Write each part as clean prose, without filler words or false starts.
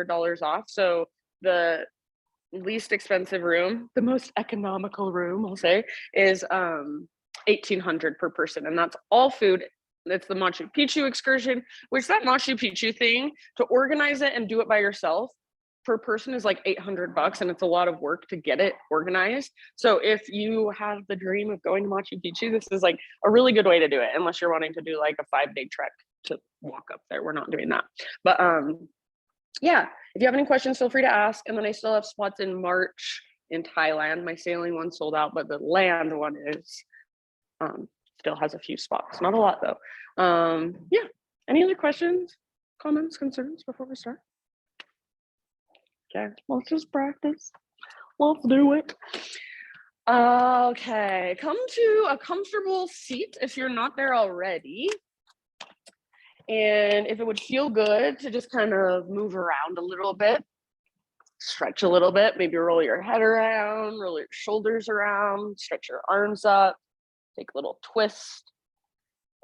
$100 off. So the least expensive room, the most economical room, I'll say, is 1,800 per person, and that's all food. It's the Machu Picchu excursion, which that Machu Picchu thing, to organize it and do it by yourself per person is like $800, and it's a lot of work to get it organized. So if you have the dream of going to Machu Picchu, this is like a really good way to do it, unless you're wanting to do like a 5-day trek to walk up there. We're not doing that. But yeah, if you have any questions, feel free to ask. And then I still have spots in March in Thailand. My sailing one sold out, but the land one is still has a few spots. Not a lot though. Yeah. Any other questions, comments, concerns before we start? Okay, let's just practice. Let's do it. Okay, come to a comfortable seat if you're not there already. And if it would feel good to just kind of move around a little bit, stretch a little bit, maybe roll your head around, roll your shoulders around, stretch your arms up, take a little twist,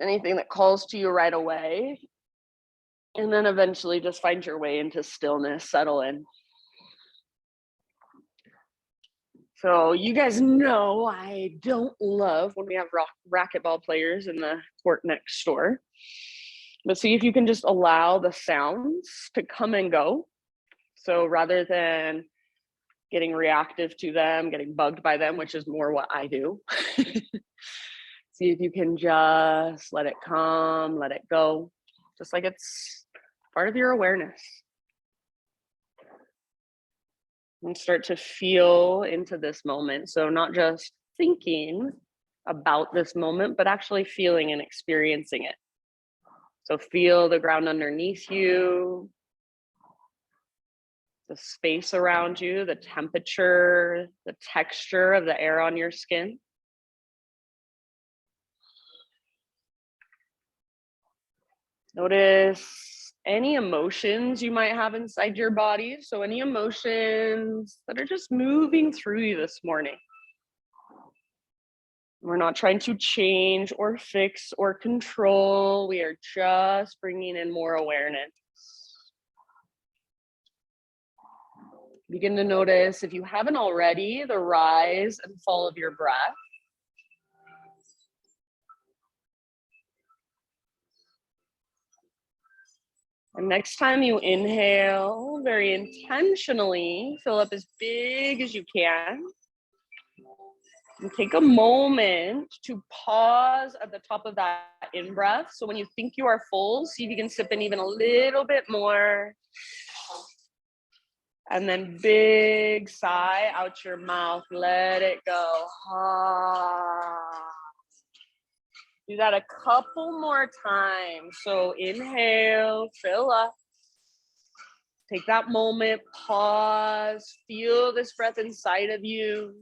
anything that calls to you right away. And then eventually just find your way into stillness, settle in. So you guys know I don't love when we have racquetball players in the court next door. But see if you can just allow the sounds to come and go. So rather than getting reactive to them, getting bugged by them, which is more what I do, see if you can just let it come, let it go, just like it's part of your awareness. And start to feel into this moment. So not just thinking about this moment, but actually feeling and experiencing it. So feel the ground underneath you, the space around you, the temperature, the texture of the air on your skin. Notice any emotions you might have inside your body. So any emotions that are just moving through you this morning. We're not trying to change or fix or control. We are just bringing in more awareness. Begin to notice, if you haven't already, the rise and fall of your breath. And next time you inhale, very intentionally, fill up as big as you can. And take a moment to pause at the top of that in-breath. So when you think you are full, see if you can sip in even a little bit more. And then big sigh out your mouth, let it go. Do that a couple more times. So inhale, fill up. Take that moment, pause, feel this breath inside of you.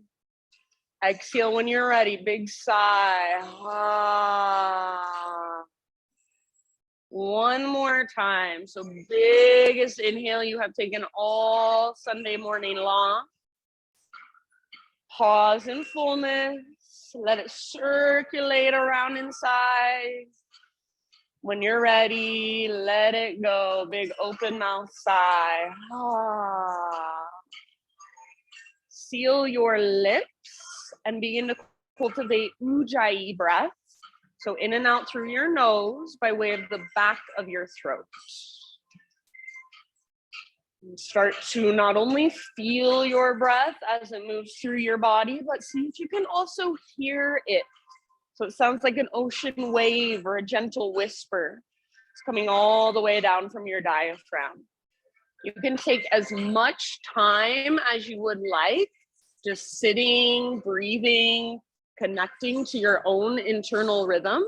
Exhale when you're ready, big sigh. One more time. So biggest inhale you have taken all Sunday morning long. Pause in fullness. Let it circulate around inside. When you're ready, let it go. Big open mouth sigh. Seal your lips and begin to cultivate Ujjayi breath. So in and out through your nose by way of the back of your throat. And start to not only feel your breath as it moves through your body, but see if you can also hear it. So it sounds like an ocean wave or a gentle whisper. It's coming all the way down from your diaphragm. You can take as much time as you would like, just sitting, breathing, connecting to your own internal rhythm.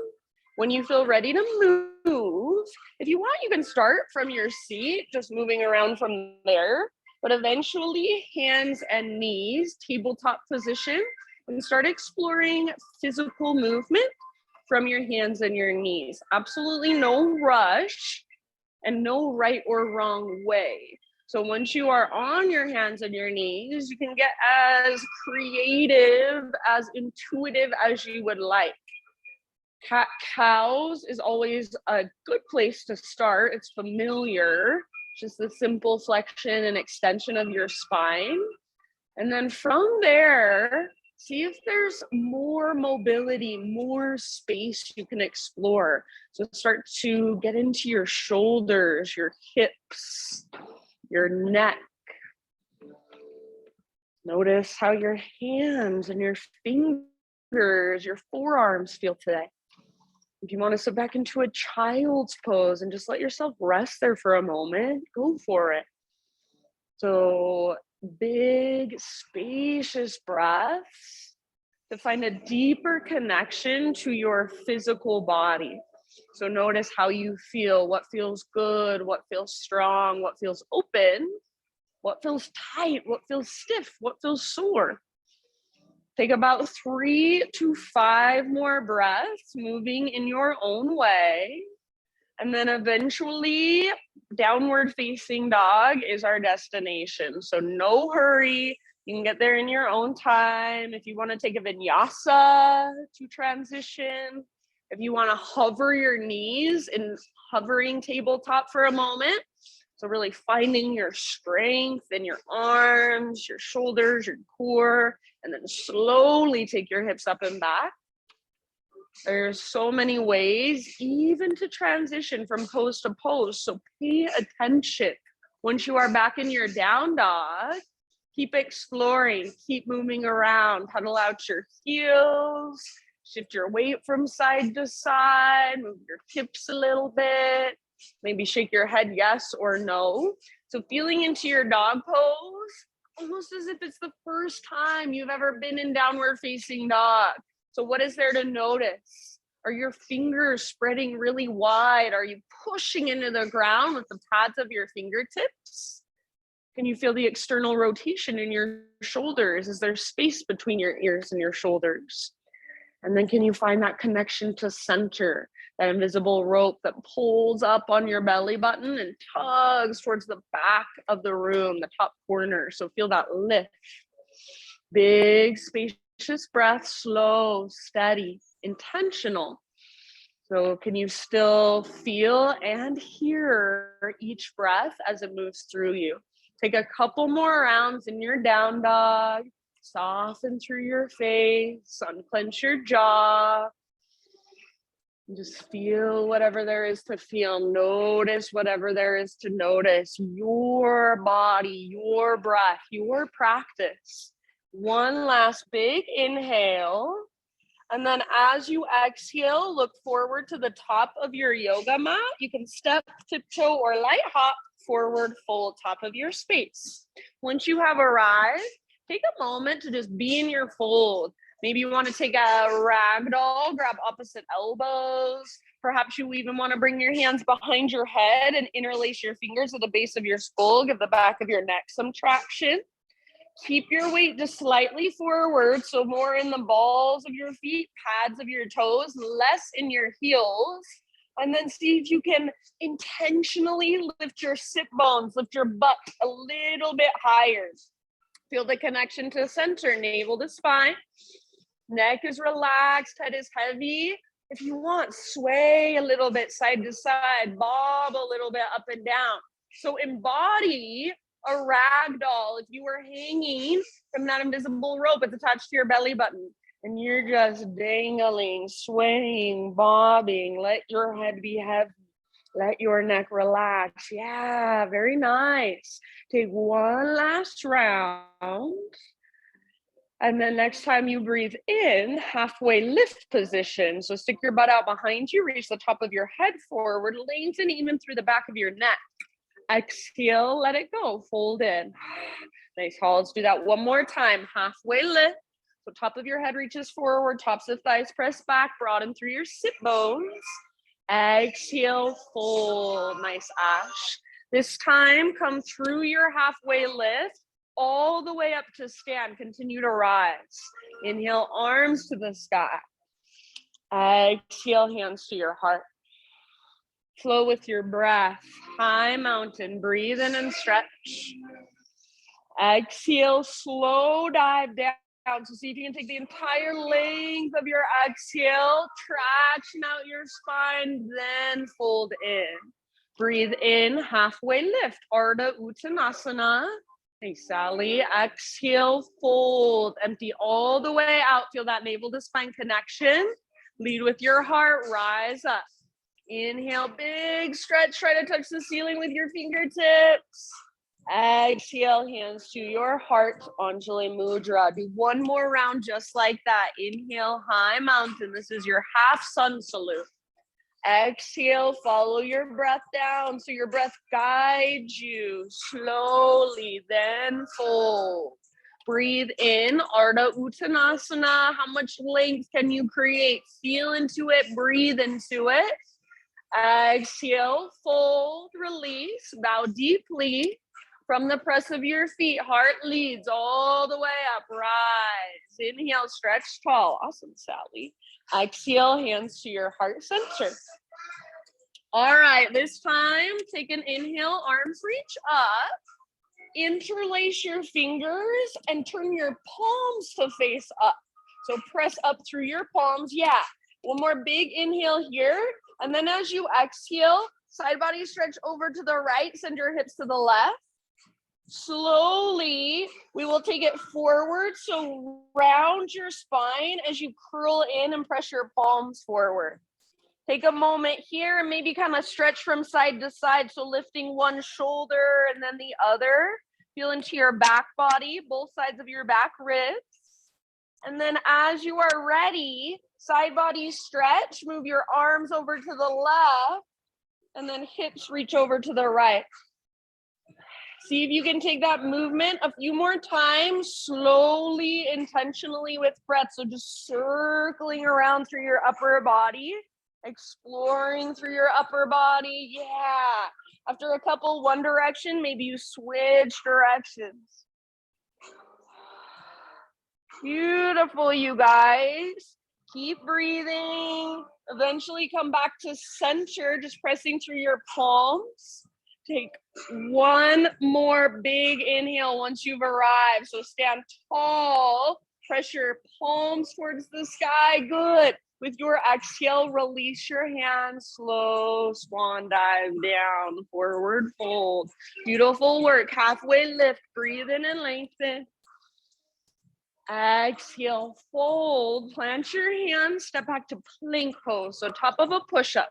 When you feel ready to move, if you want, you can start from your seat, just moving around from there, but eventually hands and knees, tabletop position, and start exploring physical movement from your hands and your knees. Absolutely no rush and no right or wrong way. So once you are on your hands and your knees, you can get as creative, as intuitive as you would like. Cat cows is always a good place to start. It's familiar. just the simple flexion and extension of your spine. And then from there, see if there's more mobility, more space you can explore. So start to get into your shoulders, your hips, your neck. Notice how your hands and your fingers, your forearms feel today. If you want to sit back into a child's pose and just let yourself rest there for a moment, go for it. So big, spacious breaths to find a deeper connection to your physical body. So notice how you feel, what feels good, what feels strong, what feels open, what feels tight, what feels stiff, what feels sore. Take about 3 to 5 more breaths, moving in your own way. And then eventually, downward facing dog is our destination. So no hurry. You can get there in your own time. If you want to take a vinyasa to transition, if you want to hover your knees in hovering tabletop for a moment. So really finding your strength in your arms, your shoulders, your core, and then slowly take your hips up and back. There's so many ways even to transition from pose to pose. So pay attention. Once you are back in your down dog, keep exploring, keep moving around, pedal out your heels, shift your weight from side to side, move your hips a little bit, maybe shake your head yes or no. So feeling into your dog pose, almost as if it's the first time you've ever been in downward facing dog. So what is there to notice? Are your fingers spreading really wide? Are you pushing into the ground with the pads of your fingertips? Can you feel the external rotation in your shoulders? Is there space between your ears and your shoulders? And then can you find that connection to center, that invisible rope that pulls up on your belly button and tugs towards the back of the room, the top corner. So feel that lift. Big, spacious breath, slow, steady, intentional. So can you still feel and hear each breath as it moves through you? Take a couple more rounds in your down dog. Soften through your face, unclench your jaw. And just feel whatever there is to feel. Notice whatever there is to notice. Your body, your breath, your practice. One last big inhale. And then as you exhale, look forward to the top of your yoga mat. You can step, tiptoe, or light hop forward, fold, top of your space. Once you have arrived, take a moment to just be in your fold. Maybe you want to take a ragdoll, grab opposite elbows. Perhaps you even want to bring your hands behind your head and interlace your fingers at the base of your skull. Give the back of your neck some traction. Keep your weight just slightly forward, so more in the balls of your feet, pads of your toes, less in your heels. And then see if you can intentionally lift your sit bones, lift your butt a little bit higher. Feel the connection to center, navel to spine. Neck is relaxed, head is heavy. If you want, sway a little bit side to side, bob a little bit up and down. So embody a rag doll. If you were hanging from that invisible rope, it's attached to your belly button. And you're just dangling, swaying, bobbing. Let your head be heavy. Let your neck relax. Yeah, very nice. Take one last round. And then next time you breathe in, halfway lift position. So stick your butt out behind you, reach the top of your head forward, lengthen even through the back of your neck. Exhale, let it go, fold in. Nice, let's do that one more time. Halfway lift. So top of your head reaches forward, tops of thighs press back, broaden through your sit bones. Exhale, fold. Nice, Ash. This time, come through your halfway lift, all the way up to stand. Continue to rise. Inhale, arms to the sky. Exhale, hands to your heart. Flow with your breath. High mountain. Breathe in and stretch. Exhale, slow dive down. So see if you can take the entire length of your exhale, traction out your spine, then fold in. Breathe in, halfway lift, Ardha Uttanasana. Thanks, Sally. Exhale, fold, empty all the way out. Feel that navel to spine connection. Lead with your heart, rise up. Inhale, big stretch, try to touch the ceiling with your fingertips. Exhale, hands to your heart, Anjali Mudra. Do one more round just like that. Inhale, high mountain. This is your half sun salute. Exhale, follow your breath down so your breath guides you slowly, then fold. Breathe in, Ardha Uttanasana. How much length can you create? Feel into it, breathe into it. Exhale, fold, release, bow deeply from the press of your feet. Heart leads all the way up, rise. Inhale, stretch tall. Awesome, Sally. Exhale, hands to your heart center. All right, this time, take an inhale, arms reach up. Interlace your fingers and turn your palms to face up. So press up through your palms. Yeah, one more big inhale here. And then as you exhale, side body stretch over to the right, send your hips to the left. Slowly, we will take it forward. So round your spine as you curl in and press your palms forward. Take a moment here and maybe kind of stretch from side to side. So lifting one shoulder and then the other. Feel into your back body, both sides of your back ribs. And then as you are ready, side body stretch, move your arms over to the left, and then hips reach over to the right. See if you can take that movement a few more times, slowly, intentionally with breath. So just circling around through your upper body, exploring through your upper body. Yeah. After a couple, one direction, maybe you switch directions. Beautiful, you guys. Keep breathing. Eventually come back to center, just pressing through your palms. Take one more big inhale once you've arrived. So stand tall, press your palms towards the sky. Good. With your exhale, release your hands, slow swan dive down, forward fold. Beautiful work. Halfway lift, breathe in and lengthen. Exhale, fold, plant your hands, step back to plank pose. So top of a push-up.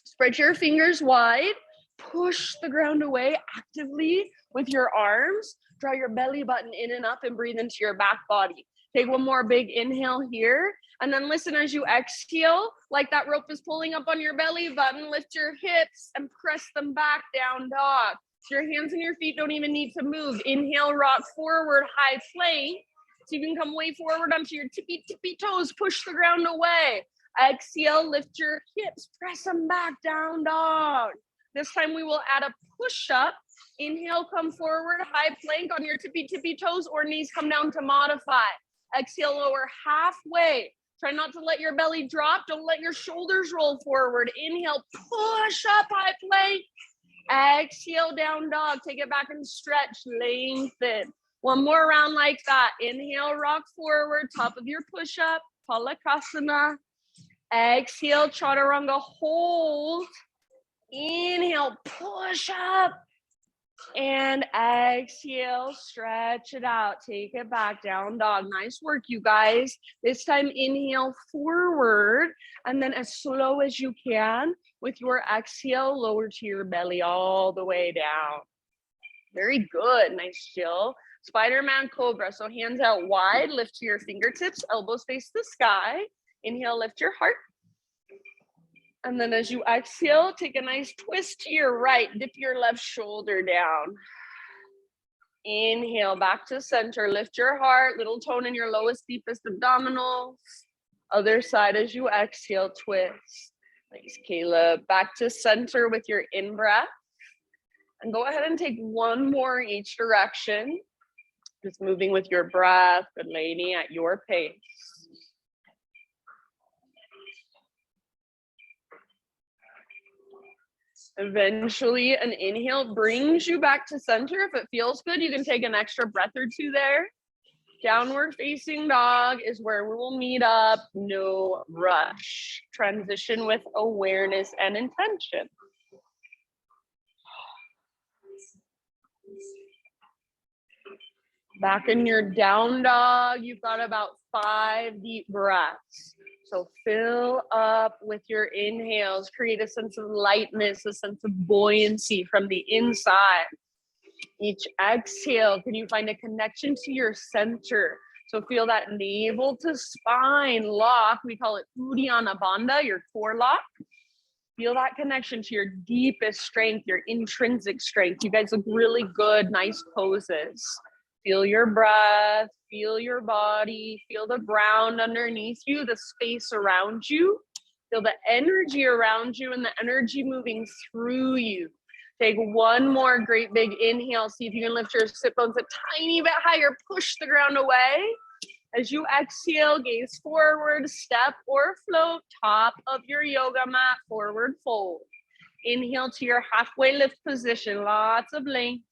Spread your fingers wide, push the ground away actively with your arms. Draw your belly button in and up and breathe into your back body. Take one more big inhale here. And then listen as you exhale, like that rope is pulling up on your belly button, lift your hips and press them back, down dog. So your hands and your feet don't even need to move. Inhale, rock forward, high plank. So you can come way forward onto your tippy toes, push the ground away. Exhale, lift your hips, press them back, down dog. This time we will add a push-up. Inhale, come forward, high plank on your tippy toes or knees come down to modify. Exhale, lower halfway. Try not to let your belly drop. Don't let your shoulders roll forward. Inhale, push up, high plank. Exhale, down dog. Take it back and stretch, lengthen. One more round like that. Inhale, rock forward, top of your push-up, Palakasana. Exhale, Chaturanga, hold. Inhale, push up. And exhale, stretch it out. Take it back, down dog. Nice work, you guys. This time, inhale forward. And then as slow as you can, with your exhale, lower to your belly all the way down. Very good. Nice chill. Spider-Man Cobra. So hands out wide, lift to your fingertips, elbows face the sky. Inhale, lift your heart. And then as you exhale, take a nice twist to your right. Dip your left shoulder down. Inhale, back to center. Lift your heart. Little tone in your lowest, deepest abdominals. Other side as you exhale, twist. Nice, Caleb. Back to center with your in-breath. And go ahead and take one more each direction. Just moving with your breath, good lady, at your pace. Eventually, an inhale brings you back to center. If it feels good, you can take an extra breath or two there. Downward facing dog is where we will meet up. No rush. Transition with awareness and intention. Back in your down dog, you've got about 5 deep breaths. So fill up with your inhales, create a sense of lightness, a sense of buoyancy from the inside. Each exhale, can you find a connection to your center? So feel that navel to spine lock. We call it Uddiyana Bandha, your core lock. Feel that connection to your deepest strength, your intrinsic strength. You guys look really good, nice poses. Feel your breath, feel your body, feel the ground underneath you, the space around you. Feel the energy around you and the energy moving through you. Take one more great big inhale. See if you can lift your sit bones a tiny bit higher. Push the ground away. As you exhale, gaze forward, step or float, top of your yoga mat, forward fold. Inhale to your halfway lift position, lots of length.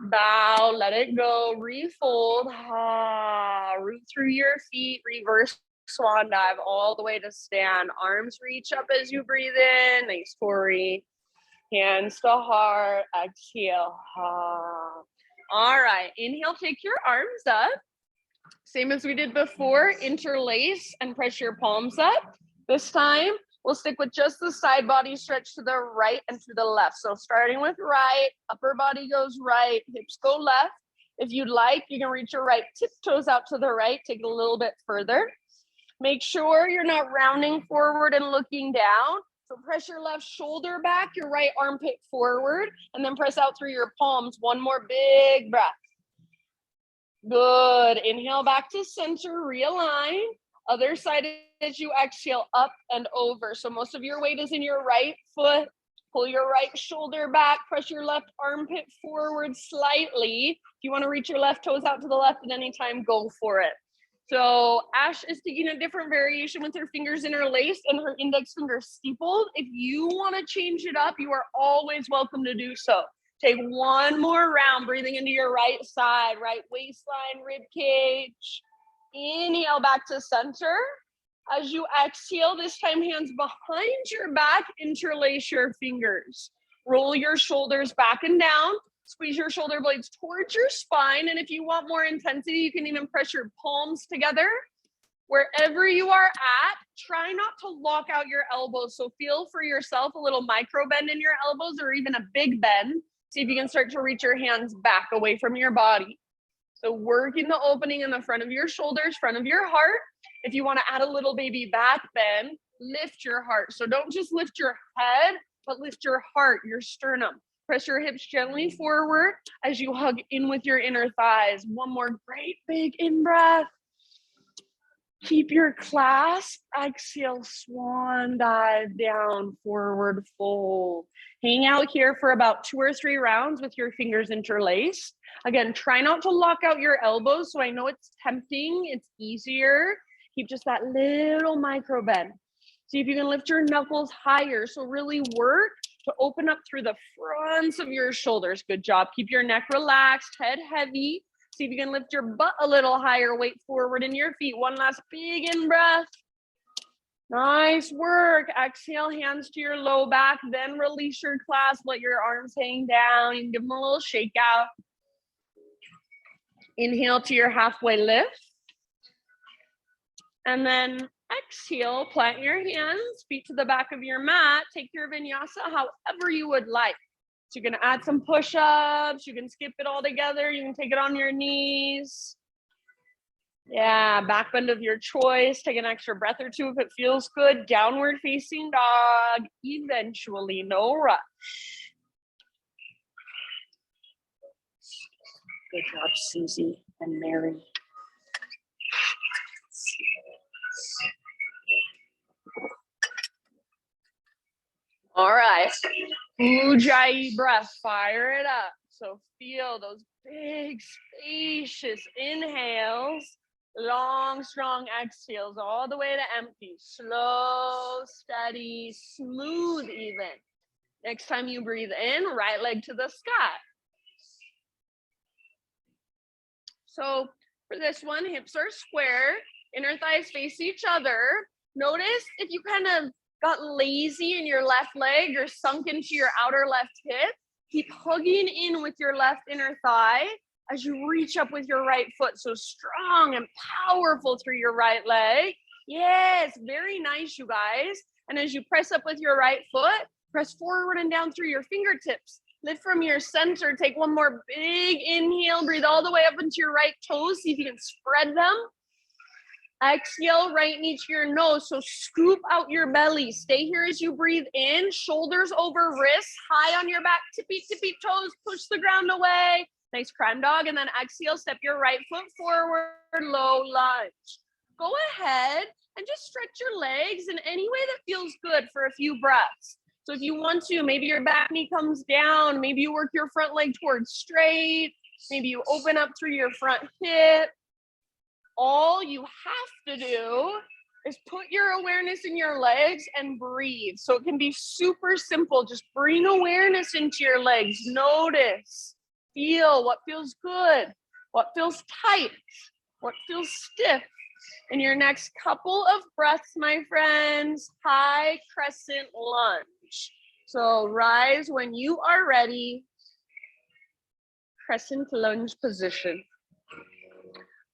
Bow, let it go, refold, root through your feet, reverse swan dive all the way to stand. Arms reach up as you breathe in, nice Tori. Hands to heart, exhale. All right, inhale, take your arms up. Same as we did before, interlace and press your palms up. This time, we'll stick with just the side body stretch to the right and to the left. So starting with right, upper body goes right, hips go left. If you'd like, you can reach your right tiptoes out to the right, take it a little bit further. Make sure you're not rounding forward and looking down. So press your left shoulder back, your right armpit forward, and then press out through your palms. One more big breath. Good. Inhale back to center, realign. Other side as you exhale, up and over. So most of your weight is in your right foot. Pull your right shoulder back, press your left armpit forward slightly. If you want to reach your left toes out to the left at any time, go for it. So Ash is taking a different variation with her fingers interlaced and her index finger steepled. If you want to change it up, you are always welcome to do so. Take one more round, breathing into your right side, right waistline, rib cage. Inhale back to center. As you exhale, this time hands behind your back, interlace your fingers. Roll your shoulders back and down. Squeeze your shoulder blades towards your spine. And if you want more intensity, you can even press your palms together. Wherever you are at, try not to lock out your elbows. So feel for yourself a little micro bend in your elbows or even a big bend. See if you can start to reach your hands back away from your body. So working the opening in the front of your shoulders, front of your heart. If you want to add a little baby back bend, lift your heart. So don't just lift your head, but lift your heart, your sternum. Press your hips gently forward as you hug in with your inner thighs. One more great big in-breath. Keep your clasp. Exhale, swan dive down, forward fold. Hang out here for about 2 or 3 rounds with your fingers interlaced. Again, try not to lock out your elbows. So I know it's tempting, it's easier. Keep just that little micro bend. See if you can lift your knuckles higher. So really work to open up through the fronts of your shoulders. Good job. Keep your neck relaxed, head heavy. See if you can lift your butt a little higher, weight forward in your feet. One last big in breath. Nice work. Exhale, hands to your low back, then release your clasp, let your arms hang down. You can give them a little shake out. Inhale to your halfway lift. And then exhale, plant your hands, feet to the back of your mat. Take your vinyasa however you would like. So you're gonna add some push-ups, you can skip it all together, you can take it on your knees. Yeah, back bend of your choice. Take an extra breath or two if it feels good. Downward facing dog, eventually, no rush. Good job, Susie and Mary. All right, Ujjayi breath, fire it up. So feel those big, spacious inhales, long, strong exhales, all the way to empty. Slow, steady, smooth even. Next time you breathe in, right leg to the sky. So for this one, hips are square, inner thighs face each other. Notice if you kind of got lazy in your left leg or sunk into your outer left hip, keep hugging in with your left inner thigh as you reach up with your right foot. So strong and powerful through your right leg. Yes, very nice, you guys. And as you press up with your right foot, press forward and down through your fingertips. Lift from your center. Take one more big inhale. Breathe all the way up into your right toes. See if you can spread them. Exhale, right knee to your nose. So scoop out your belly. Stay here as you breathe in. Shoulders over wrists. High on your back. Tippy, tippy toes. Push the ground away. Nice crime dog. And then exhale, step your right foot forward. Low lunge. Go ahead and just stretch your legs in any way that feels good for a few breaths. So if you want to, maybe your back knee comes down. Maybe you work your front leg towards straight. Maybe you open up through your front hip. All you have to do is put your awareness in your legs and breathe. So it can be super simple. Just bring awareness into your legs. Notice, feel what feels good, what feels tight, what feels stiff. In your next couple of breaths, my friends, high crescent lunge. So rise when you are ready. Crescent lunge position.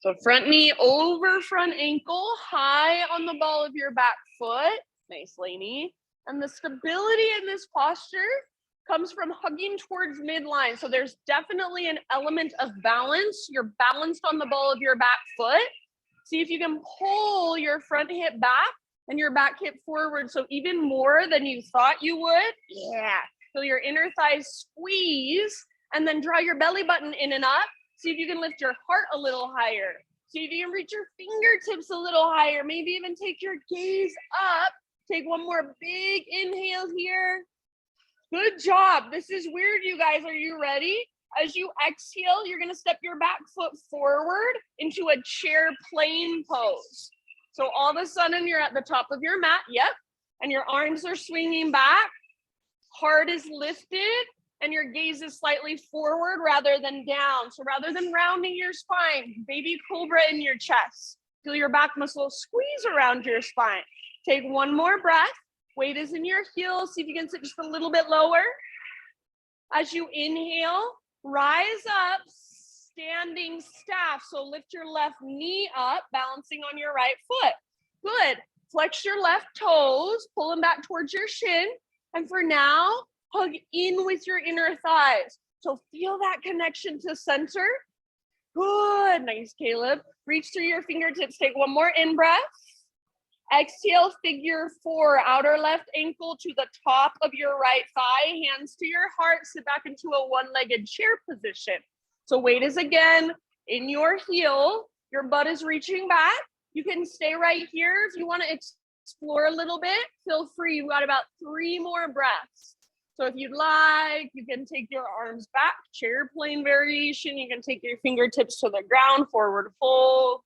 So front knee over front ankle, high on the ball of your back foot. Nice, Lainey. And the stability in this posture comes from hugging towards midline. So there's definitely an element of balance. You're balanced on the ball of your back foot. See if you can pull your front hip back and your back hip forward. So even more than you thought you would. Yeah. Feel your inner thighs squeeze and then draw your belly button in and up. See if you can lift your heart a little higher. See if you can reach your fingertips a little higher. Maybe even take your gaze up. Take one more big inhale here. Good job. This is weird, you guys. Are you ready? As you exhale, you're going to step your back foot forward into a chair plane pose. So all of a sudden, you're at the top of your mat. Yep. And your arms are swinging back. Heart is lifted. And your gaze is slightly forward rather than down. So rather than rounding your spine, baby cobra in your chest. Feel your back muscles squeeze around your spine. Take one more breath. Weight is in your heels. See if you can sit just a little bit lower. As you inhale, rise up, standing staff. So lift your left knee up, balancing on your right foot. Good. Flex your left toes, pull them back towards your shin. And for now, hug in with your inner thighs. So feel that connection to center. Good. Nice, Caleb. Reach through your fingertips. Take one more in breath. Exhale, figure four. Outer left ankle to the top of your right thigh. Hands to your heart. Sit back into a one-legged chair position. So weight is again in your heel. Your butt is reaching back. You can stay right here. If you want to explore a little bit, feel free. You've got about 3 more breaths. So if you'd like, you can take your arms back, chair plane variation. You can take your fingertips to the ground, forward fold.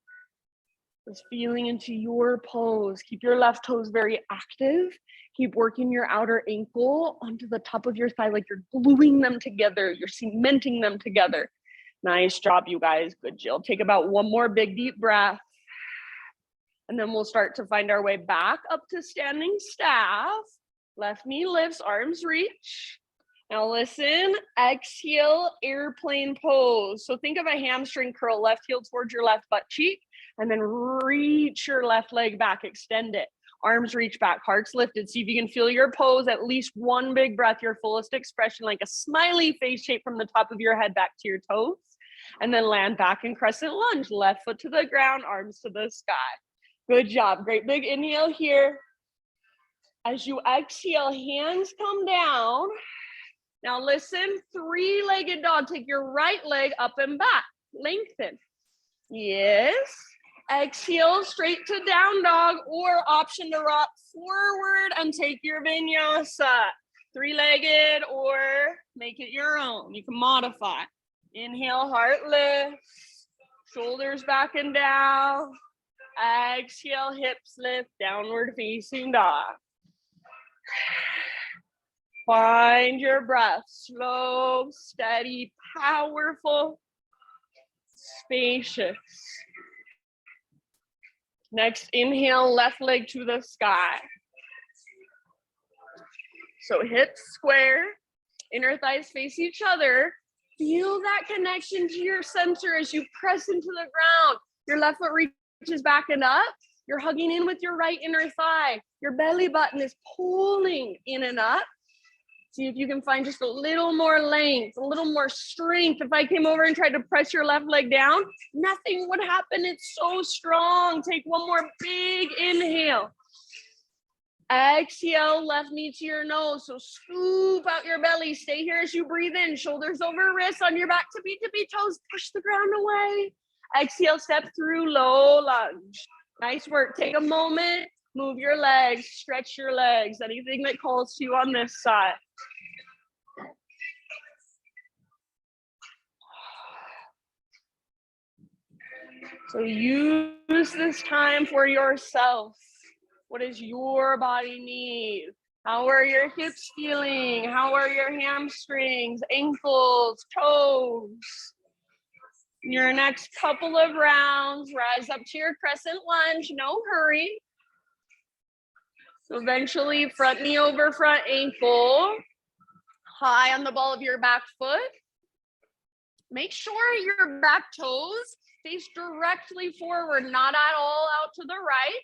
Just feeling into your pose. Keep your left toes very active. Keep working your outer ankle onto the top of your thigh like you're gluing them together. You're cementing them together. Nice job, you guys. Good, Jill. Take about one more big, deep breath. And then we'll start to find our way back up to standing staff. Left knee lifts, arms reach. Now listen, exhale, airplane pose. So think of a hamstring curl, left heel towards your left butt cheek, and then reach your left leg back, extend it. Arms reach back, heart's lifted. See if you can feel your pose, at least one big breath, your fullest expression, like a smiley face shape from the top of your head back to your toes. And then land back in crescent lunge, left foot to the ground, arms to the sky. Good job, great big inhale here. As you exhale, hands come down. Now listen, 3-legged dog. Take your right leg up and back. Lengthen. Yes. Exhale, straight to down dog, or option to rock forward and take your vinyasa. 3-legged, or make it your own. You can modify. Inhale, heart lifts. Shoulders back and down. Exhale, hips lift, downward facing dog. Find your breath, slow, steady, powerful, spacious. Next, inhale, left leg to the sky. So hips square, inner thighs face each other. Feel that connection to your center as you press into the ground. Your left foot reaches back and up. You're hugging in with your right inner thigh. Your belly button is pulling in and up. See if you can find just a little more length, a little more strength. If I came over and tried to press your left leg down, nothing would happen. It's so strong. Take one more big inhale. Exhale, left knee to your nose. So scoop out your belly. Stay here as you breathe in. Shoulders over wrists, on your back, tippy toes. Push the ground away. Exhale, step through, low lunge. Nice work. Take a moment. Move your legs. Stretch your legs. Anything that calls to you on this side. So use this time for yourself. What does your body need? How are your hips feeling? How are your hamstrings, ankles, toes? Your next couple of rounds, rise up to your crescent lunge, no hurry. So eventually front knee over front ankle, high on the ball of your back foot. Make sure your back toes face directly forward, not at all out to the right.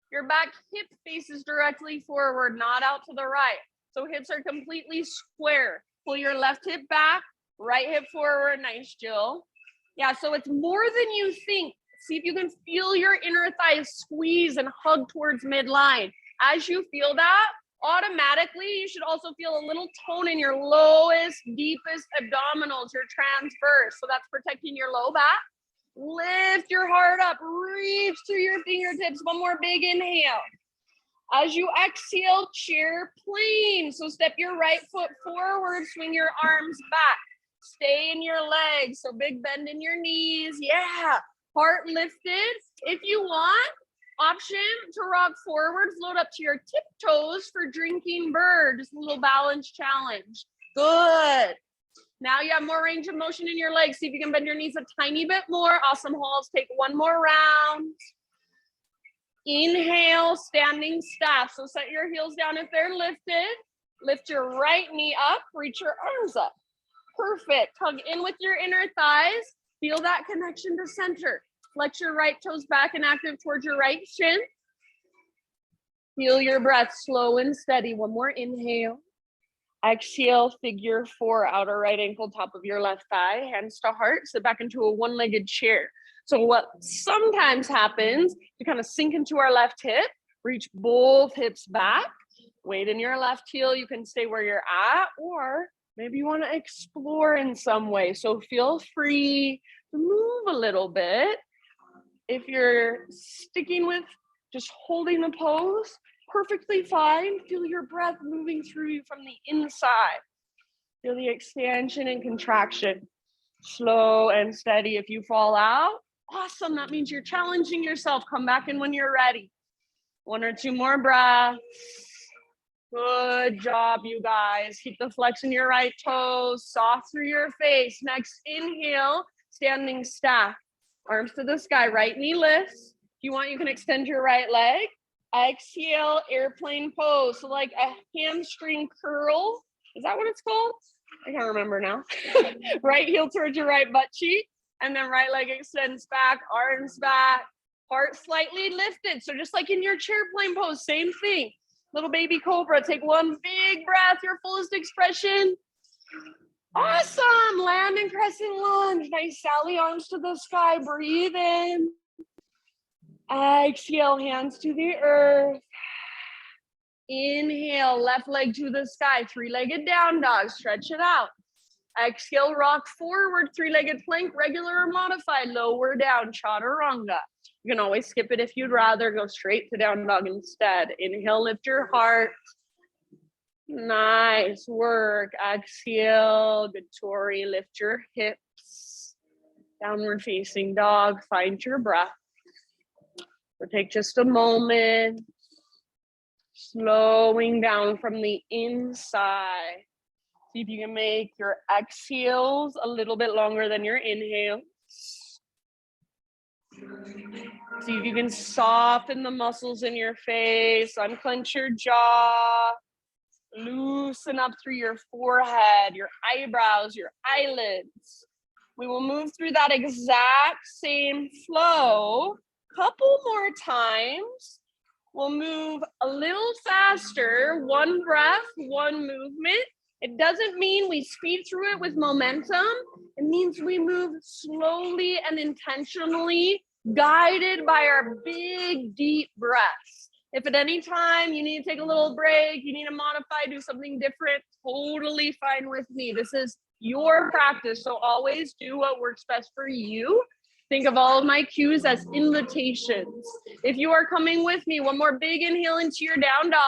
Your back hip faces directly forward, not out to the right. So hips are completely square. Pull your left hip back, right hip forward. Nice, Jill. Yeah, so it's more than you think. See if you can feel your inner thighs squeeze and hug towards midline. As you feel that, automatically, you should also feel a little tone in your lowest, deepest abdominals, your transverse. So that's protecting your low back. Lift your heart up, reach through your fingertips. One more big inhale. As you exhale, chair plane. So step your right foot forward, swing your arms back. Stay in your legs. So big bend in your knees. Yeah. Heart lifted. If you want, option to rock forward, float up to your tiptoes for drinking bird. Just a little balance challenge. Good. Now you have more range of motion in your legs. See if you can bend your knees a tiny bit more. Awesome, Halls. Take one more round. Inhale, standing staff. So set your heels down if they're lifted. Lift your right knee up. Reach your arms up. Perfect. Hug in with your inner thighs. Feel that connection to center. Flex your right toes back and active towards your right shin. Feel your breath slow and steady. One more inhale. Exhale, figure four, outer right ankle, top of your left thigh, hands to heart, sit back into a one-legged chair. So what sometimes happens, you kind of sink into our left hip, reach both hips back, weight in your left heel, you can stay where you're at, or maybe you want to explore in some way. So feel free to move a little bit. If you're sticking with just holding the pose, perfectly fine. Feel your breath moving through you from the inside. Feel the expansion and contraction. Slow and steady. If you fall out, awesome. That means you're challenging yourself. Come back in when you're ready. One or two more breaths. Good job, you guys. Keep the flex in your right toes, soft through your face. Next inhale, standing staff. Arms to the sky, right knee lifts. If you want, you can extend your right leg. Exhale, airplane pose. So like a hamstring curl. Is that what it's called? I can't remember now. Right heel towards your right butt cheek. And then right leg extends back, arms back, heart slightly lifted. So just like in your chair plane pose, same thing. Little baby cobra. Take one big breath, your fullest expression. Awesome. Land and crescent lunge. Nice Sally, arms to the sky. Breathe in. Exhale, hands to the earth. Inhale, left leg to the sky. Three-legged down dog. Stretch it out. Exhale, rock forward. Three-legged plank, regular or modified. Lower down, chaturanga. You can always skip it if you'd rather. Go straight to down dog instead. Inhale, lift your heart. Nice work. Exhale, good Tori. Lift your hips. Downward facing dog. Find your breath. So take just a moment. Slowing down from the inside. See if you can make your exhales a little bit longer than your inhales. See if you can soften the muscles in your face, unclench your jaw. Loosen up through your forehead, your eyebrows, your eyelids. We will move through that exact same flow. Couple more times. We'll move a little faster, one breath, one movement. It doesn't mean we speed through it with momentum. It means we move slowly and intentionally, guided by our big, deep breaths. If at any time you need to take a little break, you need to modify, do something different, totally fine with me. This is your practice, so always do what works best for you. Think of all of my cues as invitations. If you are coming with me, one more big inhale into your down dog.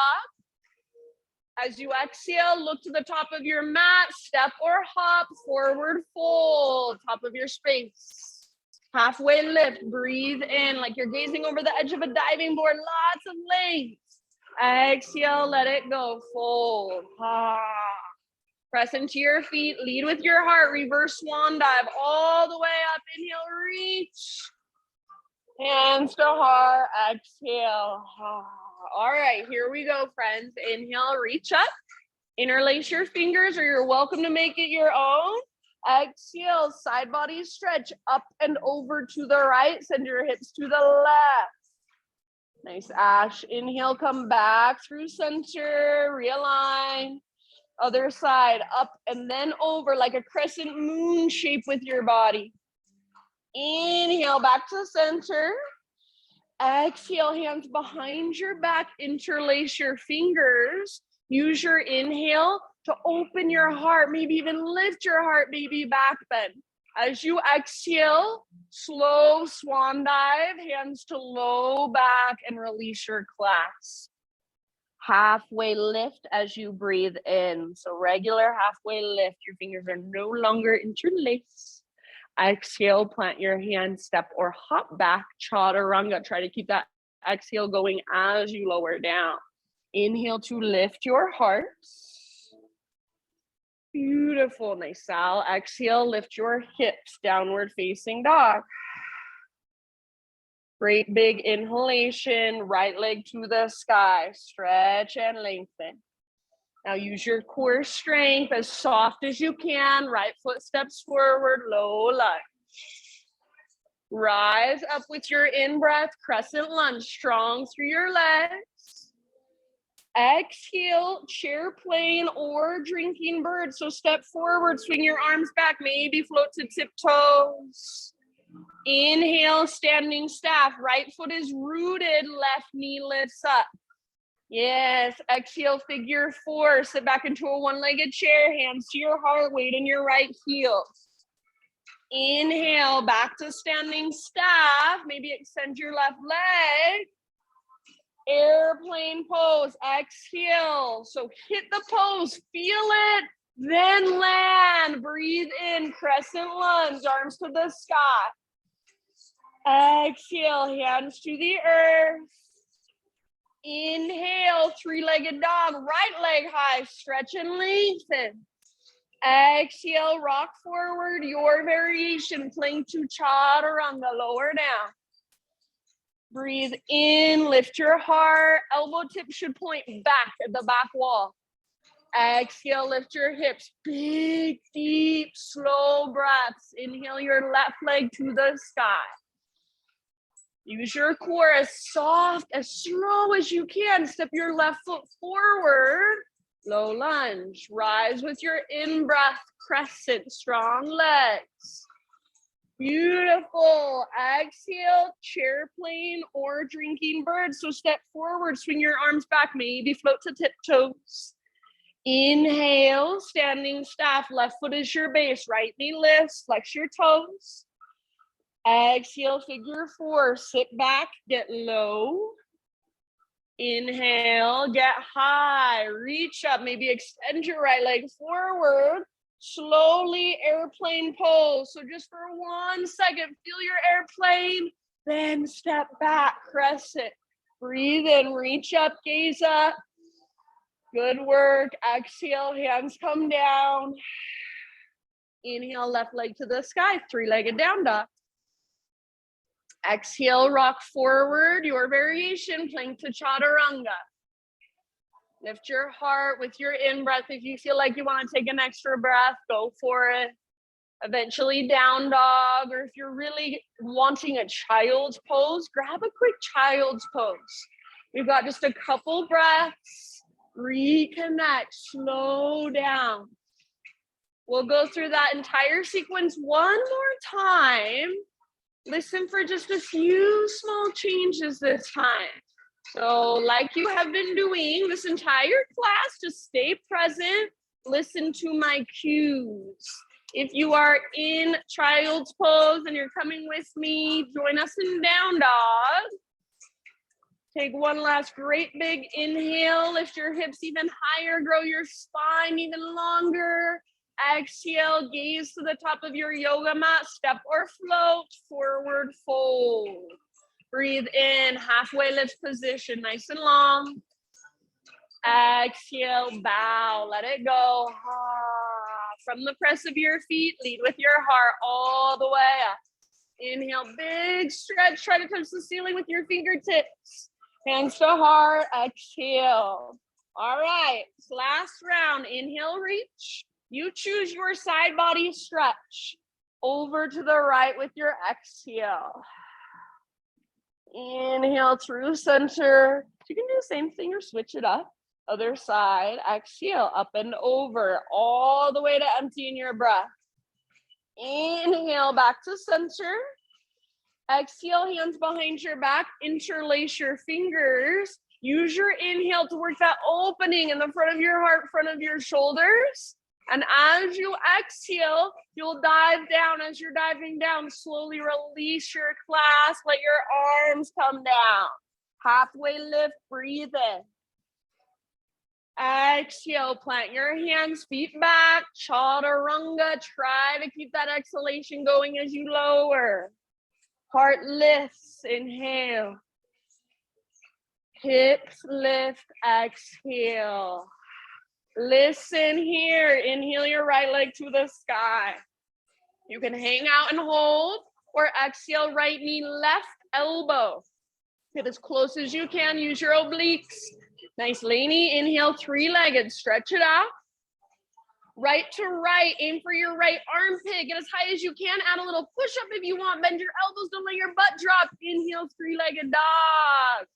As you exhale, look to the top of your mat, step or hop, forward fold, top of your space. Halfway lift, breathe in like you're gazing over the edge of a diving board, lots of length. Exhale, let it go, fold. Press into your feet, lead with your heart, reverse swan dive all the way up. Inhale, reach. Hands to heart, exhale. All right, here we go, friends. Inhale, reach up. Interlace your fingers, or you're welcome to make it your own. Exhale, side body stretch up and over to the right. Send your hips to the left. Nice, Ash. Inhale, come back through center, realign. Other side, up and then over like a crescent moon shape with your body. Inhale, back to center. Exhale, hands behind your back, interlace your fingers. Use your inhale to open your heart, maybe even lift your heart, baby back bend. As you exhale, slow swan dive, hands to low back and release your clasp. Halfway lift as you breathe in. So regular halfway lift, your fingers are no longer interlaced. Exhale, plant your hand, step or hop back, chaturanga. Try to keep that exhale going as you lower down. Inhale to lift your heart. Beautiful, nice, Sal. Exhale, lift your hips, downward facing dog. Great big inhalation, right leg to the sky, stretch and lengthen. Now use your core strength as soft as you can, right foot steps forward, low lunge. Rise up with your in-breath, crescent lunge, strong through your legs. Exhale, chair plane or drinking bird. So step forward, swing your arms back, maybe float to tiptoes. Inhale, standing staff. Right foot is rooted, left knee lifts up. Yes, exhale, figure four. Sit back into a one-legged chair, hands to your heart, weight in your right heel. Inhale, back to standing staff. Maybe extend your left leg. Airplane pose, exhale. So hit the pose, feel it, then land. Breathe in, crescent lunge, arms to the sky. Exhale, hands to the earth. Inhale, three-legged dog, right leg high, stretch and lengthen. Exhale, rock forward, your variation, plank to chaturanga, lower down. Breathe in, lift your heart, elbow tip should point back at the back wall. Exhale, lift your hips, big, deep, slow breaths. Inhale your left leg to the sky. Use your core as soft, as slow as you can. Step your left foot forward. Low lunge. Rise with your in-breath, crescent, strong legs. Beautiful. Exhale, chair plane or drinking bird. So step forward, swing your arms back, maybe float to tiptoes. Inhale, standing staff. Left foot is your base. Right knee lifts, flex your toes. Exhale, figure four, sit back, get low. Inhale, get high, reach up, maybe extend your right leg forward. Slowly airplane pose. So just for 1 second, feel your airplane, then step back, crescent. Breathe in, reach up, gaze up. Good work. Exhale, hands come down. Inhale, left leg to the sky, three-legged down dog. Exhale, rock forward, your variation, plank to chaturanga. Lift your heart with your in-breath. If you feel like you want to take an extra breath, go for it. Eventually down dog, or if you're really wanting a child's pose, grab a quick child's pose. We've got just a couple breaths. Reconnect, slow down. We'll go through that entire sequence one more time. Listen for just a few small changes this time. So like you have been doing this entire class, just stay present, listen to my cues. If you are in child's pose and you're coming with me, join us in down dog. Take one last great big inhale, lift your hips even higher, grow your spine even longer. Exhale, gaze to the top of your yoga mat, step or float, forward fold. Breathe in, halfway lift position, nice and long. Exhale, bow, let it go. From the press of your feet, lead with your heart all the way up. Inhale, big stretch, try to touch the ceiling with your fingertips. Hands to heart, exhale. All right, last round, inhale, reach. You choose your side body stretch. Over to the right with your exhale. Inhale through center. You can do the same thing or switch it up. Other side, exhale, up and over, all the way to emptying your breath. Inhale, back to center. Exhale, hands behind your back, interlace your fingers. Use your inhale to work that opening in the front of your heart, front of your shoulders. And as you exhale, you'll dive down. As you're diving down, slowly release your clasp, let your arms come down. Halfway lift, breathe in. Exhale, plant your hands, feet back, chaturanga. Try to keep that exhalation going as you lower. Heart lifts, inhale. Hips lift, exhale. Listen here, inhale your right leg to the sky. You can hang out and hold, or exhale, right knee, left elbow. Get as close as you can, use your obliques. Nice laney, inhale, three-legged, stretch it out. Right to right, aim for your right armpit, get as high as you can, add a little push-up if you want, bend your elbows, don't let your butt drop. Inhale, three-legged dog.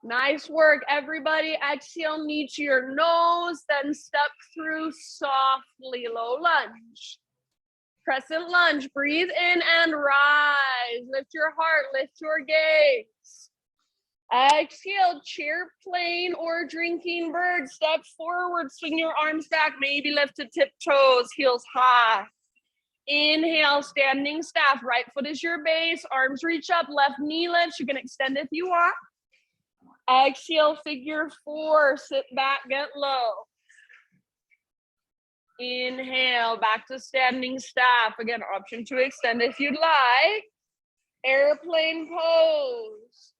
Nice work, everybody. Exhale, knee to your nose, then step through softly, low lunge. Crescent lunge, breathe in and rise. Lift your heart, lift your gaze. Exhale, chair plane or drinking bird. Step forward, swing your arms back, maybe lift to tiptoes, heels high. Inhale, standing staff, right foot is your base, arms reach up, left knee lifts. You can extend if you want. Exhale, figure four, sit back, get low. Inhale, back to standing staff. Again, option to extend if you'd like. Airplane pose.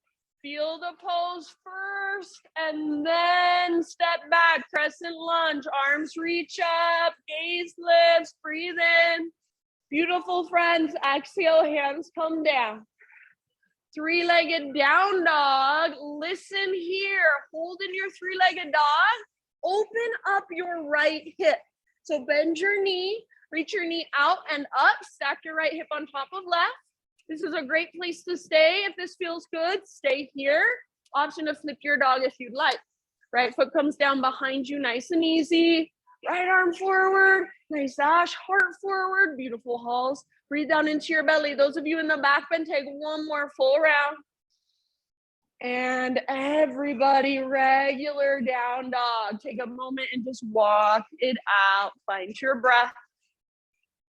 Feel the pose first and then step back. Crescent lunge, arms reach up, gaze lifts, breathe in. Beautiful, friends. Exhale, hands come down. Three-legged down dog. Listen here. Hold in your three-legged dog. Open up your right hip. So bend your knee, reach your knee out and up, stack your right hip on top of left. This is a great place to stay. If this feels good, stay here. Option to flip your dog if you'd like. Right foot comes down behind you, nice and easy. Right arm forward, nice dash, heart forward, beautiful halls. Breathe down into your belly. Those of you in the back bend, take one more full round. And everybody, regular down dog. Take a moment and just walk it out. Find your breath.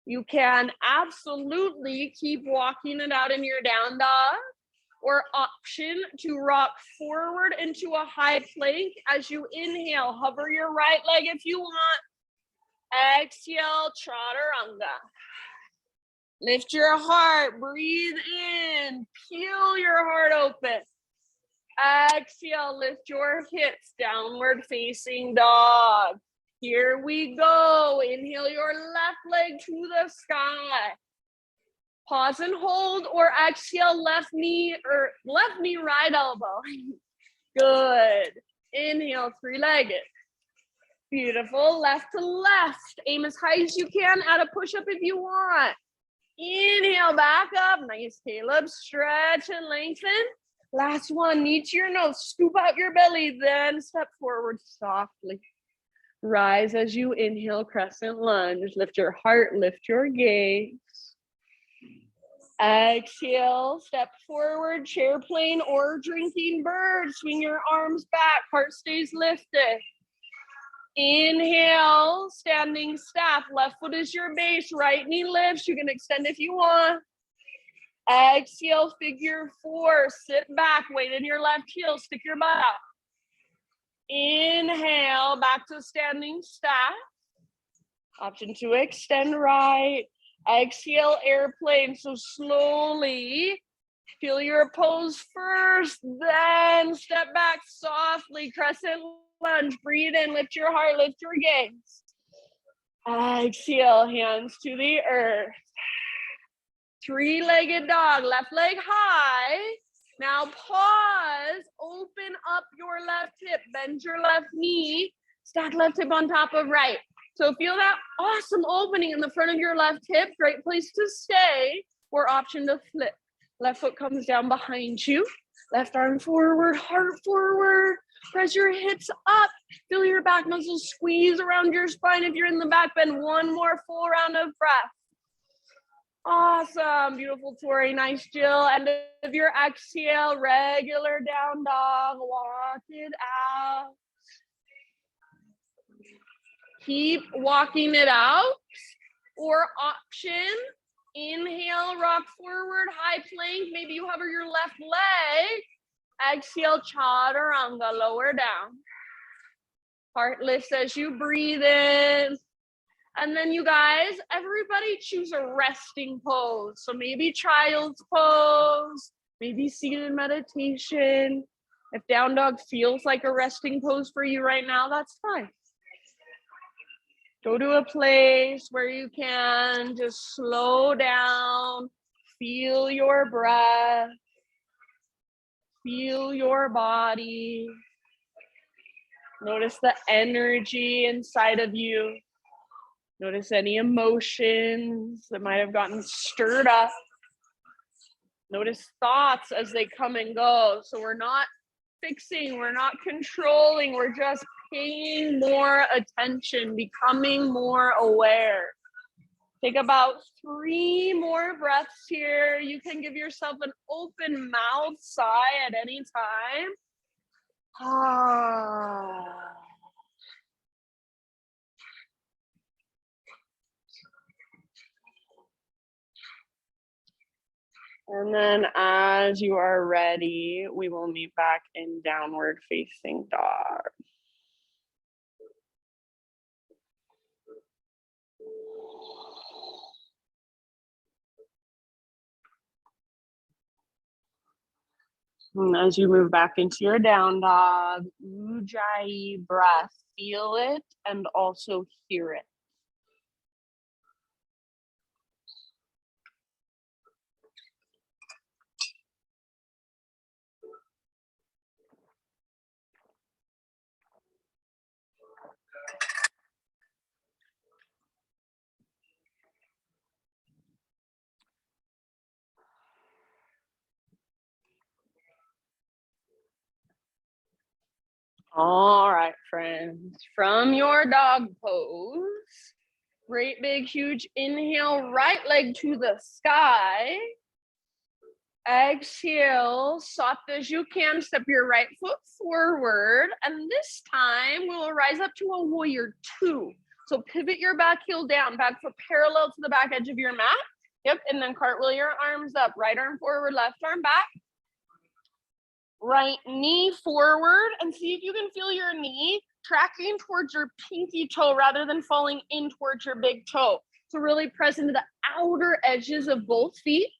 You can absolutely keep walking it out in your down dog, or option to rock forward into a high plank as you inhale. Hover your right leg if you want. Exhale, chaturanga. Lift your heart, breathe in, peel your heart open. Exhale, lift your hips, downward facing dog. Here we go. Inhale your left leg to the sky. Pause and hold, or exhale, left knee, right elbow. Good. Inhale, three-legged. Beautiful, left to left. Aim as high as you can, add a push-up if you want. Inhale, back up. Nice, Caleb. Stretch and lengthen. Last one, knee to your nose. Scoop out your belly, then step forward softly. Rise as you inhale, crescent lunge. Lift your heart, lift your gaze. Exhale, step forward, chair plane or drinking bird. Swing your arms back, heart stays lifted. Inhale, standing staff. Left foot is your base, right knee lifts. You can extend if you want. Exhale, figure four. Sit back, weight in your left heel, stick your butt out. Inhale, back to standing staff. Option to extend right. Exhale, airplane. So slowly feel your pose first, then step back softly, crescent lunge. Breathe in, lift your heart, lift your gaze. Exhale, hands to the earth. Three-legged dog, left leg high. Now pause, open up your left hip, bend your left knee, stack left hip on top of right. So feel that awesome opening in the front of your left hip, great place to stay, or option to flip. Left foot comes down behind you, left arm forward, heart forward, press your hips up, feel your back muscles squeeze around your spine if you're in the back bend. One more full round of breath. Awesome, beautiful, Tori, nice, Jill. End of your exhale, regular down dog, walk it out. Keep walking it out, or option, inhale, rock forward, high plank, maybe you hover your left leg. Exhale, chaturanga, lower down. Heart lifts as you breathe in. And then you guys, everybody choose a resting pose. So maybe child's pose, maybe seated meditation. If down dog feels like a resting pose for you right now, that's fine. Go to a place where you can just slow down, feel your breath, feel your body. Notice the energy inside of you. Notice any emotions that might have gotten stirred up. Notice thoughts as they come and go. So we're not fixing, we're not controlling, we're just paying more attention, becoming more aware. Take about 3 more breaths here. You can give yourself an open mouth sigh at any time. And then as you are ready, we will meet back in downward facing dog. And as you move back into your down dog, Ujjayi breath, feel it and also hear it. All right, friends, from your dog pose, great big huge inhale, right leg to the sky. Exhale, soft as you can, step your right foot forward, and this time we'll rise up to a warrior 2. So pivot your back heel down, back foot parallel to the back edge of your mat. Yep, and then cartwheel your arms up, right arm forward, left arm back. Right knee forward, and see if you can feel your knee tracking towards your pinky toe rather than falling in towards your big toe. So really press into the outer edges of both feet.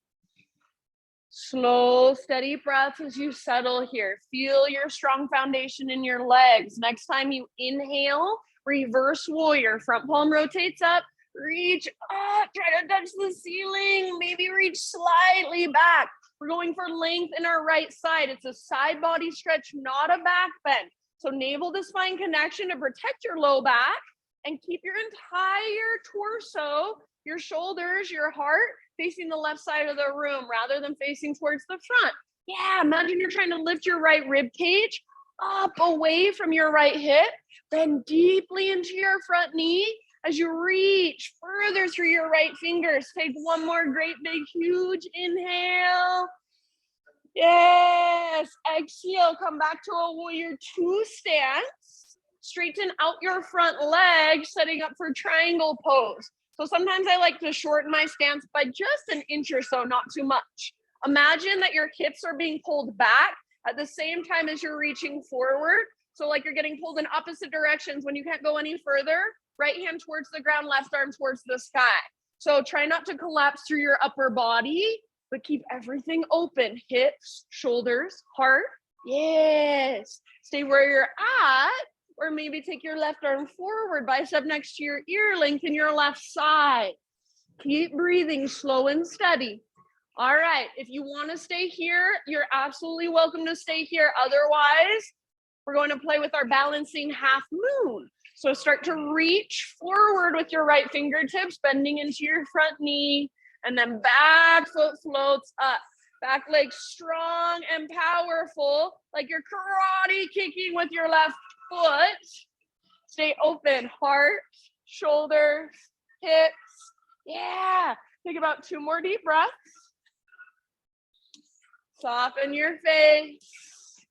Slow, steady breath as you settle here. Feel your strong foundation in your legs. Next time you inhale, reverse warrior. Front palm rotates up, reach up, try to touch the ceiling, maybe reach slightly back. We're going for length in our right side. It's a side body stretch, not a back bend. So navel to spine connection to protect your low back and keep your entire torso, your shoulders, your heart facing the left side of the room rather than facing towards the front. Yeah, imagine you're trying to lift your right rib cage up away from your right hip, bend deeply into your front knee as you reach further through your right fingers. Take one more great big huge inhale. Yes, exhale, come back to a warrior two stance. Straighten out your front leg, setting up for triangle pose. So sometimes I like to shorten my stance by just an inch or so, not too much. Imagine that your hips are being pulled back at the same time as you're reaching forward. So like you're getting pulled in opposite directions when you can't go any further. Right hand towards the ground, left arm towards the sky. So try not to collapse through your upper body, but keep everything open. Hips, shoulders, heart. Yes. Stay where you're at, or maybe take your left arm forward, bicep next to your ear, lengthen your left side. Keep breathing slow and steady. All right, if you want to stay here, you're absolutely welcome to stay here. Otherwise, we're going to play with our balancing half moon. So start to reach forward with your right fingertips, bending into your front knee, and then back foot floats up. Back leg strong and powerful, like you're karate kicking with your left foot. Stay open, heart, shoulders, hips. Yeah, take about 2 more deep breaths. Soften your face.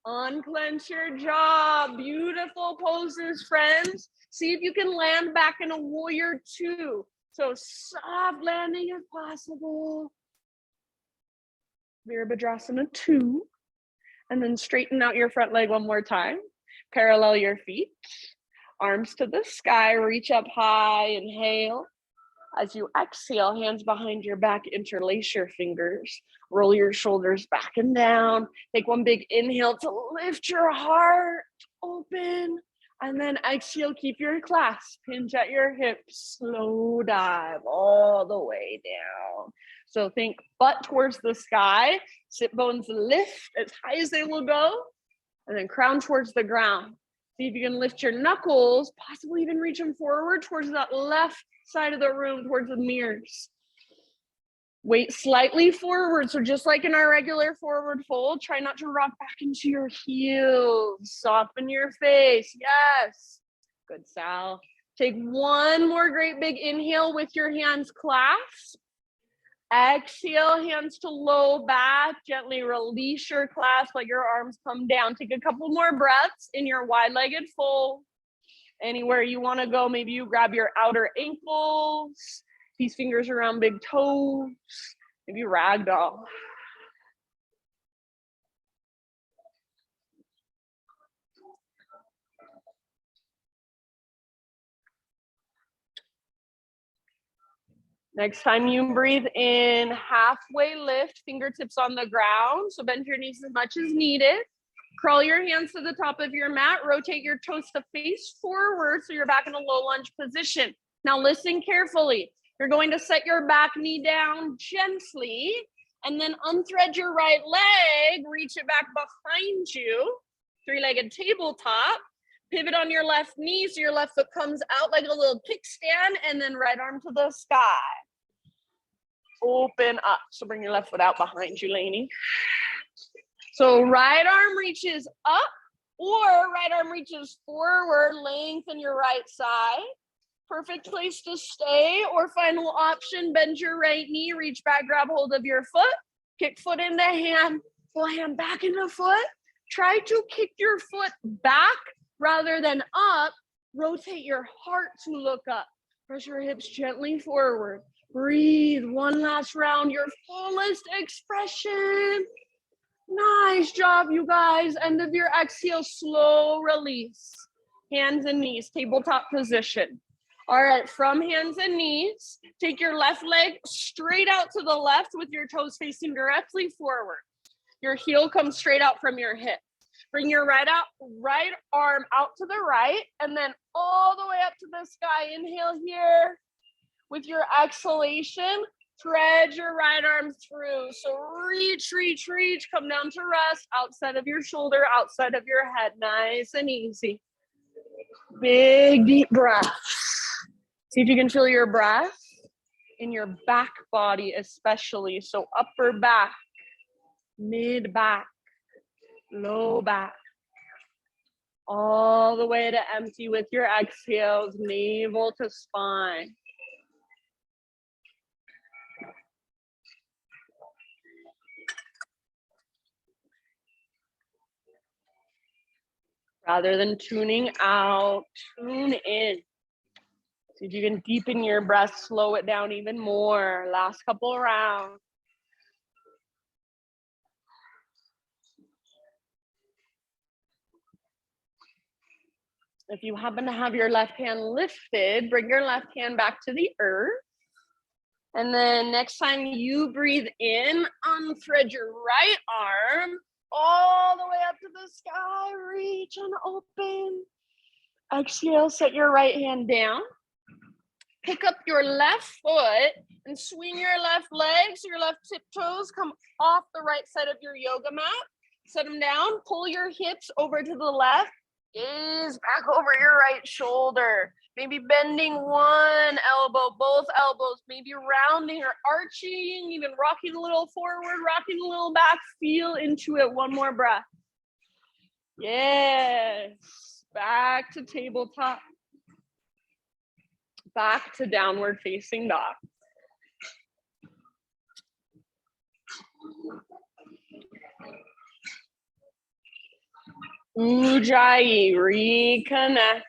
Unclench your jaw. Beautiful poses, friends. See if you can land back in a warrior two. So soft landing if possible. Virabhadrasana 2. And then straighten out your front leg one more time. Parallel your feet. Arms to the sky. Reach up high. Inhale. As you exhale, hands behind your back, interlace your fingers. Roll your shoulders back and down. Take one big inhale to lift your heart open. And then exhale, keep your clasp. Hinge at your hips. Slow dive all the way down. So think butt towards the sky. Sit bones lift as high as they will go. And then crown towards the ground. See if you can lift your knuckles, possibly even reach them forward towards that left side of the room, towards the mirrors. Weight slightly forward. So just like in our regular forward fold, try not to rock back into your heels. Soften your face. Yes. Good, Sal. Take one more great big inhale with your hands clasped. Exhale, hands to low back. Gently release your clasp, let your arms come down. Take a couple more breaths in your wide-legged fold. Anywhere you want to go, maybe you grab your outer ankles, these fingers around big toes, maybe ragdoll. Next time you breathe in, halfway lift, fingertips on the ground. So bend your knees as much as needed. Crawl your hands to the top of your mat. Rotate your toes to face forward so you're back in a low lunge position. Now listen carefully. You're going to set your back knee down gently and then unthread your right leg. Reach it back behind you. Three-legged tabletop. Pivot on your left knee so your left foot comes out like a little kickstand, and then right arm to the sky. Open up. So bring your left foot out behind you, Lainey. So right arm reaches up or right arm reaches forward. Lengthen your right side. Perfect place to stay. Or final option, bend your right knee, reach back, grab hold of your foot. Kick foot into hand, pull hand back into foot. Try to kick your foot back rather than up. Rotate your heart to look up. Press your hips gently forward. Breathe one last round, your fullest expression. Nice job, you guys. End of your exhale, slow release. Hands and knees, tabletop position. All right, from hands and knees, take your left leg straight out to the left with your toes facing directly forward. Your heel comes straight out from your hip. Bring your right arm out to the right and then all the way up to the sky. Inhale here. With your exhalation, Thread your right arm through. So reach, reach, reach. Come down to rest outside of your shoulder, outside of your head. Nice and easy. Big, deep breath. See if you can feel your breath in your back body especially. So upper back, mid back, low back. All the way to empty with your exhales, navel to spine. Rather than tuning out, tune in. See if you can deepen your breath, slow it down even more. Last couple of rounds. If you happen to have your left hand lifted, bring your left hand back to the earth. And then next time you breathe in, unthread your right arm all the way up to the sky. Reach and open. Exhale, set your right hand down. Pick up your left foot and swing your left leg so your left tiptoes come off the right side of your yoga mat. Set them down, pull your hips over to the left, gaze back over your right shoulder. Maybe bending one elbow, both elbows, maybe rounding or arching, even rocking a little forward, rocking a little back. Feel into it. One more breath. Yes. Back to tabletop. Back to downward facing dog. Ujjayi, reconnect.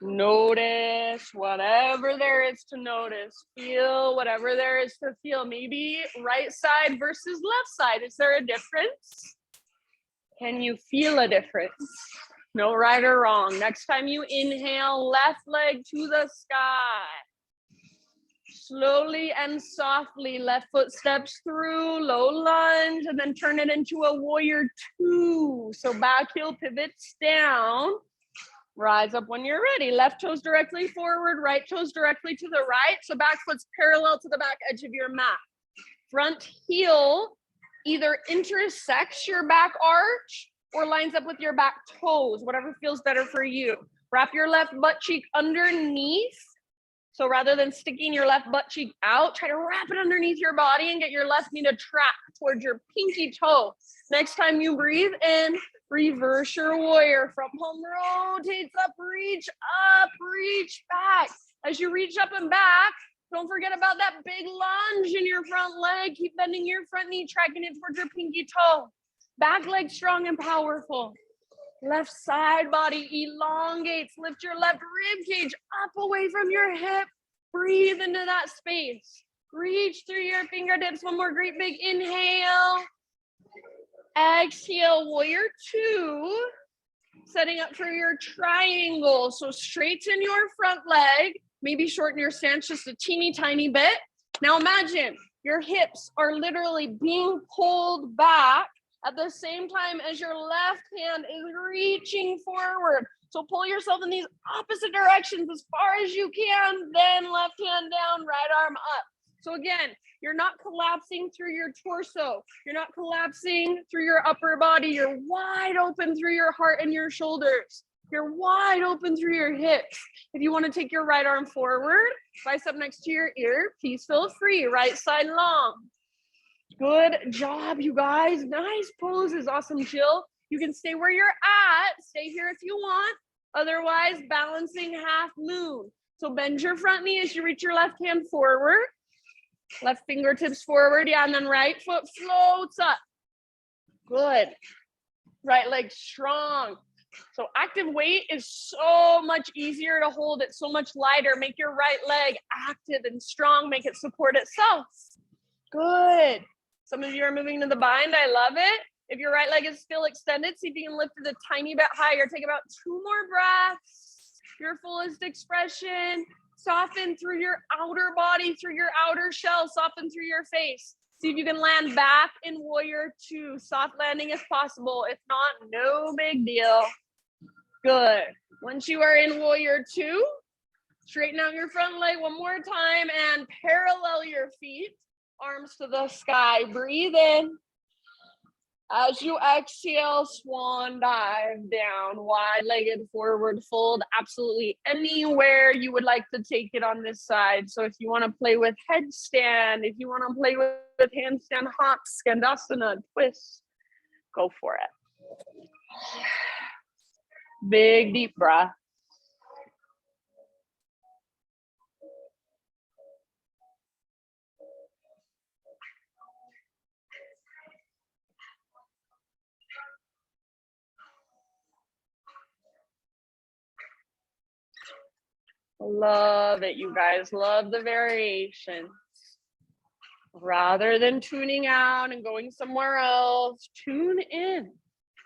Notice whatever there is to notice. Feel whatever there is to feel. Maybe right side versus left side. Is there a difference? Can you feel a difference? No right or wrong. Next time you inhale, left leg to the sky. Slowly and softly, left foot steps through, low lunge, and then turn it into a warrior two. So back heel pivots down. Rise up when you're ready. Left toes directly forward, right toes directly to the right. So back foot's parallel to the back edge of your mat. Front heel either intersects your back arch or lines up with your back toes, whatever feels better for you. Wrap your left butt cheek underneath. So rather than sticking your left butt cheek out, try to wrap it underneath your body and get your left knee to track towards your pinky toe. Next time you breathe in, reverse your warrior. From home rotates up, reach back. As you reach up and back, don't forget about that big lunge in your front leg. Keep bending your front knee, tracking it towards your pinky toe. Back leg strong and powerful. Left side body elongates. Lift your left rib cage up away from your hip. Breathe into that space. Reach through your fingertips. One more great big inhale. Exhale, warrior two. Setting up for your triangle. So straighten your front leg. Maybe shorten your stance just a teeny tiny bit. Now imagine your hips are literally being pulled back at the same time as your left hand is reaching forward. So pull yourself in these opposite directions as far as you can, then left hand down, right arm up. So again, you're not collapsing through your torso. You're not collapsing through your upper body. You're wide open through your heart and your shoulders. You're wide open through your hips. If you want to take your right arm forward, bicep next to your ear, please feel free, right side long. Good job, you guys. Nice poses. Awesome, Jill. You can stay where you're at. Stay here if you want. Otherwise, balancing half moon. So bend your front knee as you reach your left hand forward. Left fingertips forward. Yeah, and then right foot floats up. Good. Right leg strong. So active weight is so much easier to hold. It's so much lighter. Make your right leg active and strong. Make it support itself. Good. Some of you are moving to the bind. I love it. If your right leg is still extended, see if you can lift it a tiny bit higher. Take about 2 more breaths. Your fullest expression. Soften through your outer body, through your outer shell. Soften through your face. See if you can land back in warrior two. Soft landing if possible. If not, no big deal. Good. Once you are in warrior two, straighten out your front leg one more time and parallel your feet, arms to the sky. Breathe in. As you exhale, swan dive down, wide-legged forward fold, absolutely anywhere you would like to take it on this side. So if you want to play with headstand, if you want to play with handstand hops, Skandasana, twist, go for it. Big deep breath. Love it, you guys. Love the variation. Rather than tuning out and going somewhere else, tune in.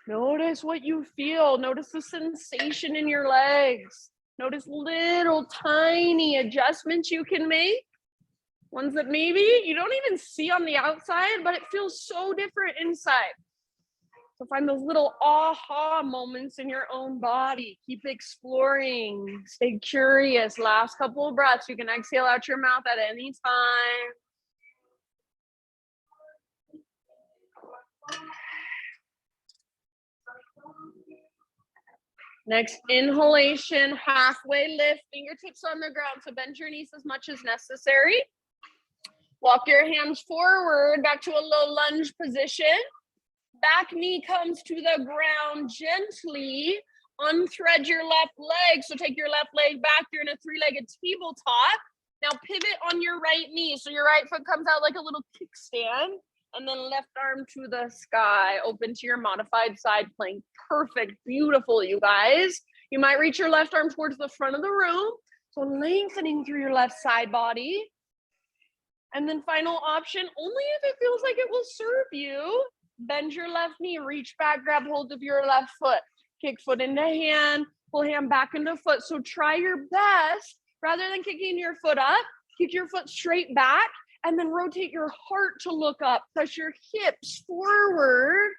Notice what you feel. Notice the sensation in your legs. Notice little tiny adjustments you can make. Ones that maybe you don't even see on the outside, but it feels so different inside. So find those little aha moments in your own body. Keep exploring. Stay curious. Last couple of breaths. You can exhale out your mouth at any time. Next inhalation, halfway lift, fingertips on the ground. So bend your knees as much as necessary. Walk your hands forward, back to a low lunge position. Back knee comes to the ground gently. Unthread your left leg. So take your left leg back. You're in a three-legged tabletop. Now pivot on your right knee. So your right foot comes out like a little kickstand. And then left arm to the sky. Open to your modified side plank. Perfect. Beautiful, you guys. You might reach your left arm towards the front of the room. So lengthening through your left side body. And then final option, only if it feels like it will serve you. Bend your left knee, reach back, grab hold of your left foot. Kick foot into hand, pull hand back into foot. So try your best, rather than kicking your foot up, kick your foot straight back, and then rotate your heart to look up. Press your hips forward.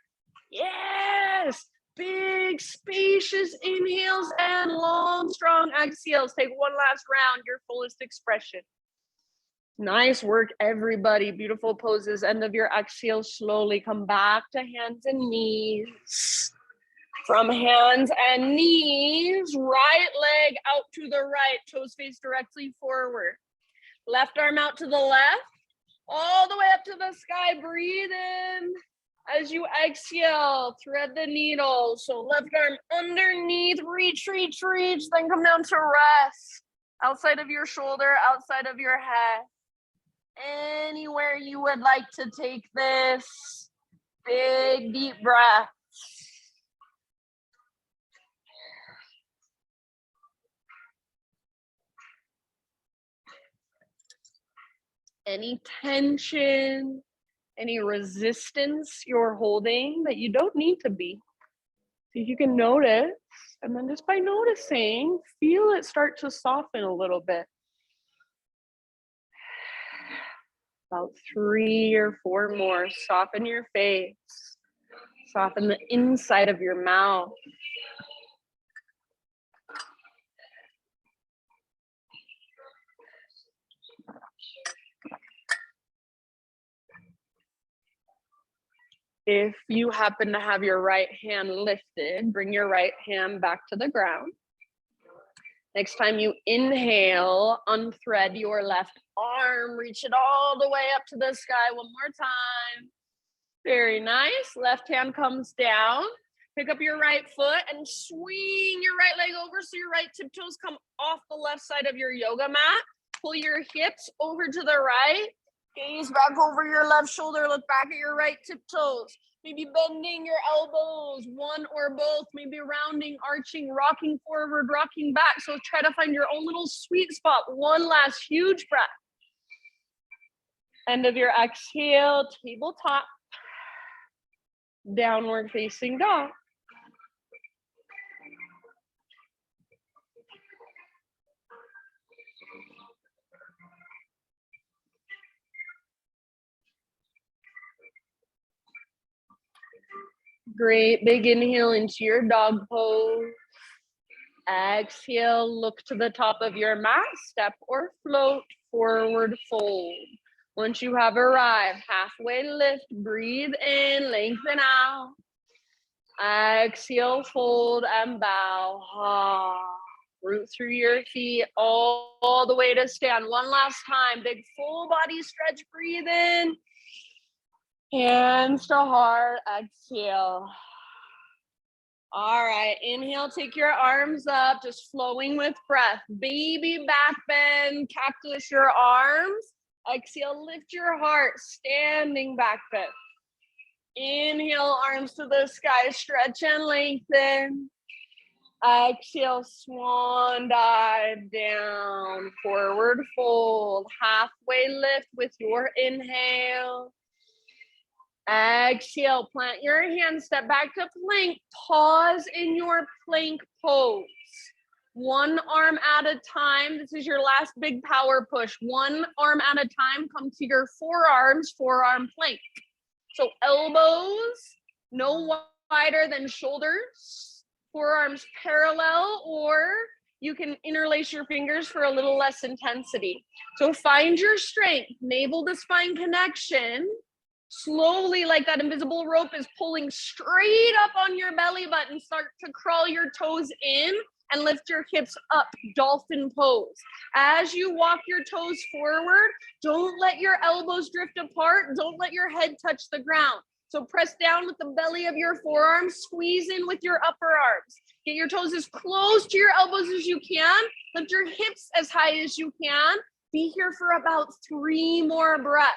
Yes. Big, spacious inhales and long, strong exhales. Take one last round, your fullest expression. Nice work, everybody. Beautiful poses. End of your exhale, slowly come back to hands and knees. From hands and knees, right leg out to the right, toes face directly forward. Left arm out to the left, all the way up to the sky. Breathe in. As you exhale, thread the needle. So left arm underneath, reach, reach, reach, then come down to rest. Outside of your shoulder, outside of your head. Anywhere you would like to take this. Big, deep breath. Any tension, any resistance you're holding that you don't need to be. So you can notice, and then just by noticing, feel it start to soften a little bit. About 3 or 4 more. Soften your face. Soften the inside of your mouth. If you happen to have your right hand lifted, bring your right hand back to the ground. Next time you inhale, unthread your left arm, reach it all the way up to the sky. One more time. Very nice. Left hand comes down. Pick up your right foot and swing your right leg over so your right tiptoes come off the left side of your yoga mat. Pull your hips over to the right. Gaze back over your left shoulder. Look back at your right tiptoes. Maybe bending your elbows, one or both. Maybe rounding, arching, rocking forward, rocking back. So try to find your own little sweet spot. One last huge breath. End of your exhale, tabletop. Downward facing dog. Great, big inhale into your dog pose. Exhale, look to the top of your mat, step or float, forward fold. Once you have arrived, halfway lift, breathe in, lengthen out. Exhale, fold and bow. Root through your feet all the way to stand. One last time, big full body stretch, breathe in. Hands to heart, exhale. All right, inhale, take your arms up, just flowing with breath. Baby back bend, cactus your arms. Exhale, lift your heart, standing back bend. Inhale, arms to the sky, stretch and lengthen. Exhale, swan dive down, forward fold, halfway lift with your inhale. Exhale, plant your hands, step back to plank, pause in your plank pose. One arm at a time. This is your last big power push. One arm at a time, come to your forearms, forearm plank. So elbows no wider than shoulders, forearms parallel, or you can interlace your fingers for a little less intensity. So find your strength, navel to spine connection. Slowly, like that invisible rope is pulling straight up on your belly button, start to crawl your toes in and lift your hips up, dolphin pose. As you walk your toes forward, don't let your elbows drift apart. Don't let your head touch the ground. So press down with the belly of your forearms, squeeze in with your upper arms. Get your toes as close to your elbows as you can. Lift your hips as high as you can. Be here for about 3 more breaths.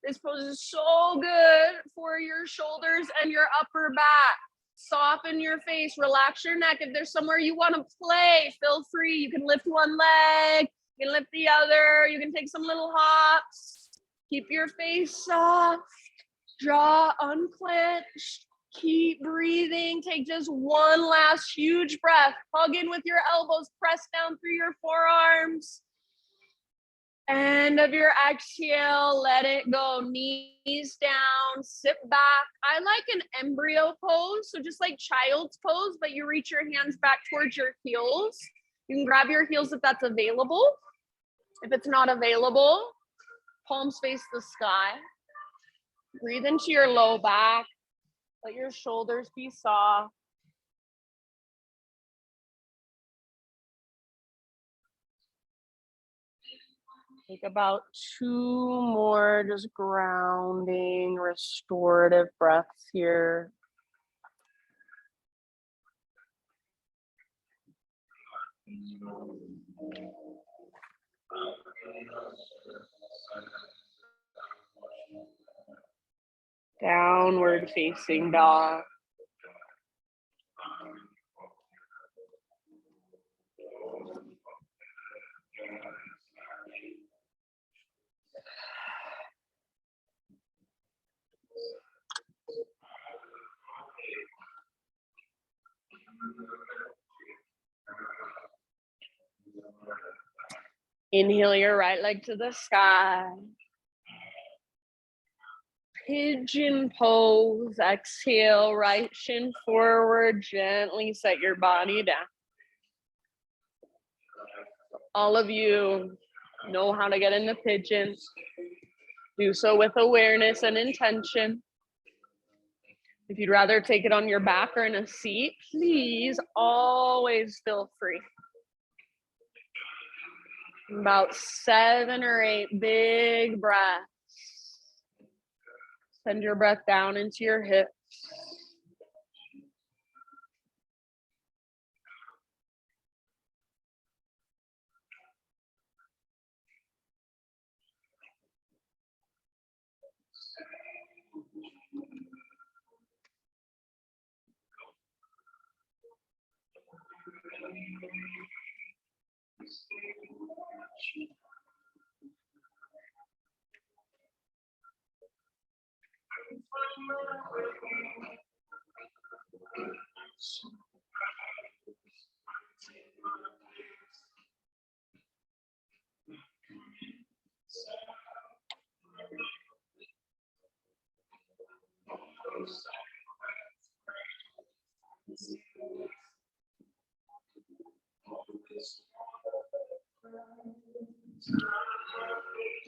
This pose is so good for your shoulders and your upper back. Soften your face, relax your neck. If there's somewhere you want to play, feel free. You can lift one leg, you can lift the other, you can take some little hops. Keep your face soft, jaw unclenched. Keep breathing. Take just one last huge breath. Hug in with your elbows, press down through your forearms. End of your exhale, let it go. Knees down, sit back. I like an embryo pose, so just like child's pose, but you reach your hands back towards your heels. You can grab your heels if that's available. If it's not available, palms face the sky. Breathe into your low back. Let your shoulders be soft. Take about 2 more just grounding, restorative breaths here. Downward facing dog. Inhale your right leg to the sky. Pigeon pose. Exhale, right shin forward. Gently set your body down. All of you know how to get into pigeon. Do so with awareness and intention. If you'd rather take it on your back or in a seat, please always feel free. About 7 or 8 big breaths. Send your breath down into your hips.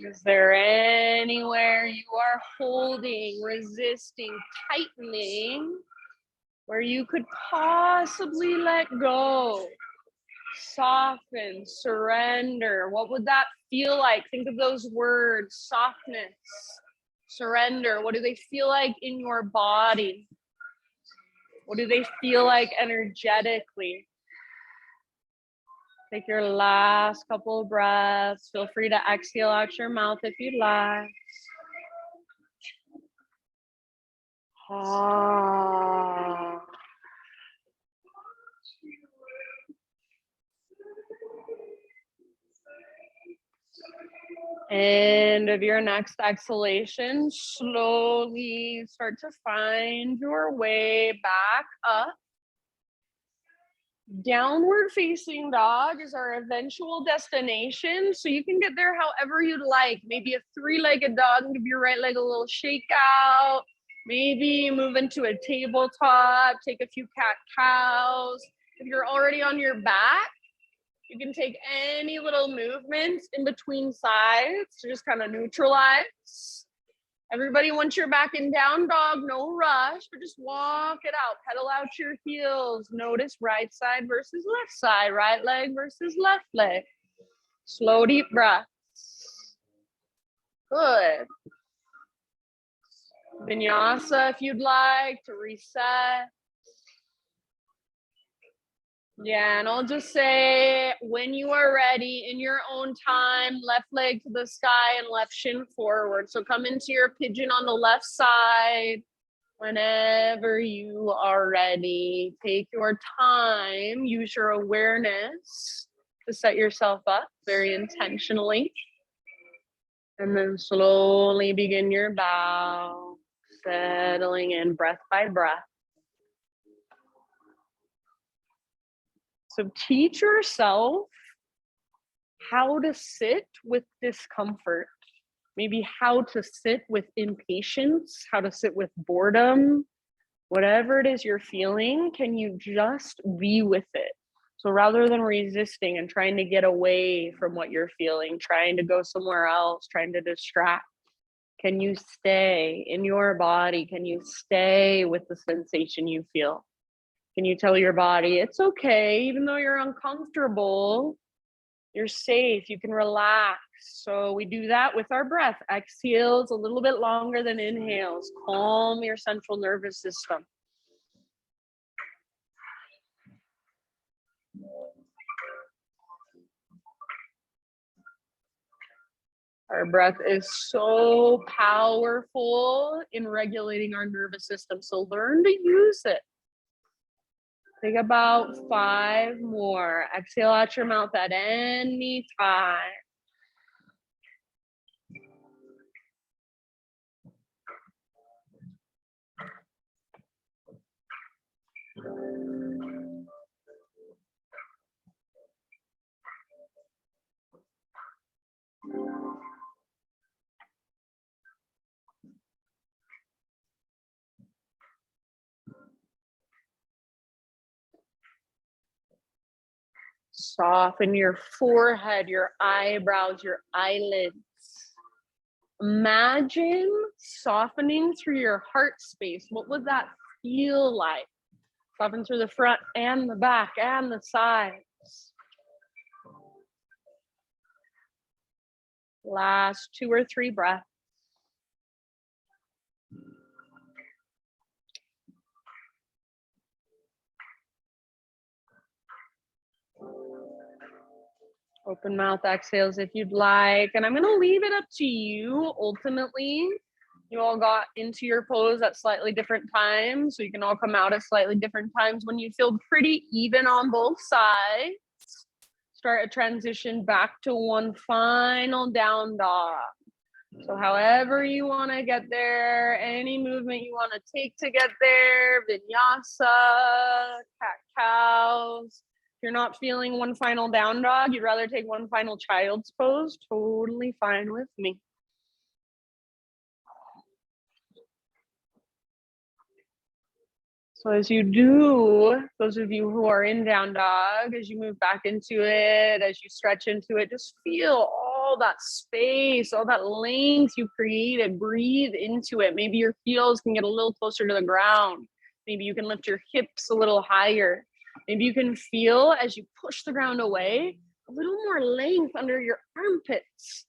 Is there anywhere you are holding, resisting, tightening, where you could possibly let go, soften, surrender? What would that feel like? Think of those words: softness, surrender. What do they feel like in your body? What do they feel like energetically? Take your last couple of breaths. Feel free to exhale out your mouth if you'd like. Ah. End of your next exhalation, slowly start to find your way back up. Downward facing dog is our eventual destination, so you can get there however you'd like. Maybe a three-legged dog and give your right leg a little shake out. Maybe move into a tabletop, take a few cat-cows. If you're already on your back, you can take any little movements in between sides to just kind of neutralize. Everybody, once you're back in down dog, no rush, but just walk it out. Pedal out your heels. Notice right side versus left side, right leg versus left leg. Slow, deep breaths. Good. Vinyasa if you'd like to reset. Yeah, and I'll just say, when you are ready, in your own time, left leg to the sky and left shin forward. So come into your pigeon on the left side. Whenever you are ready, take your time, use your awareness to set yourself up very intentionally. And then slowly begin your bow, settling in breath by breath. So teach yourself how to sit with discomfort, maybe how to sit with impatience, how to sit with boredom, whatever it is you're feeling, can you just be with it? So rather than resisting and trying to get away from what you're feeling, trying to go somewhere else, trying to distract, can you stay in your body? Can you stay with the sensation you feel? Can you tell your body, it's okay, even though you're uncomfortable, you're safe, you can relax. So we do that with our breath. Exhales a little bit longer than inhales. Calm your central nervous system. Our breath is so powerful in regulating our nervous system. So learn to use it. Take about 5 more. Exhale out your mouth at any time. Soften your forehead, your eyebrows, your eyelids. Imagine softening through your heart space. What would that feel like? Soften through the front and the back and the sides. Last 2 or 3 breaths. Open mouth exhales if you'd like. And I'm going to leave it up to you. Ultimately, you all got into your pose at slightly different times. So you can all come out at slightly different times. When you feel pretty even on both sides, start a transition back to one final down dog. So however you want to get there, any movement you want to take to get there, vinyasa, cat-cows. If you're not feeling one final down dog, you'd rather take one final child's pose, totally fine with me. So as you do, those of you who are in down dog, as you move back into it, as you stretch into it, just feel all all that space, all that length you created. Breathe into it. Maybe your heels can get a little closer to the ground. Maybe you can lift your hips a little higher. Maybe you can feel, as you push the ground away, a little more length under your armpits,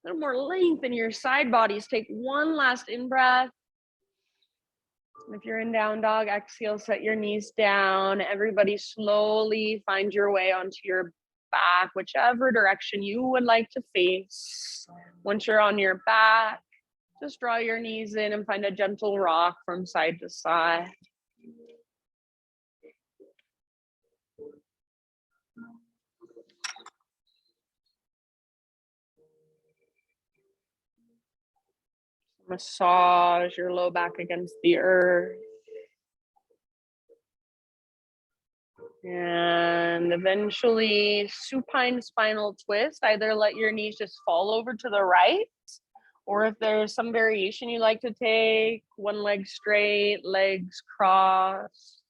a little more length in your side bodies. Take one last in-breath. If you're in down dog, exhale, set your knees down. Everybody slowly find your way onto your back, whichever direction you would like to face. Once you're on your back, just draw your knees in and find a gentle rock from side to side. Massage your low back against the earth. And eventually supine spinal twist. Either let your knees just fall over to the right, or if there's some variation you like to take, one leg straight, legs crossed,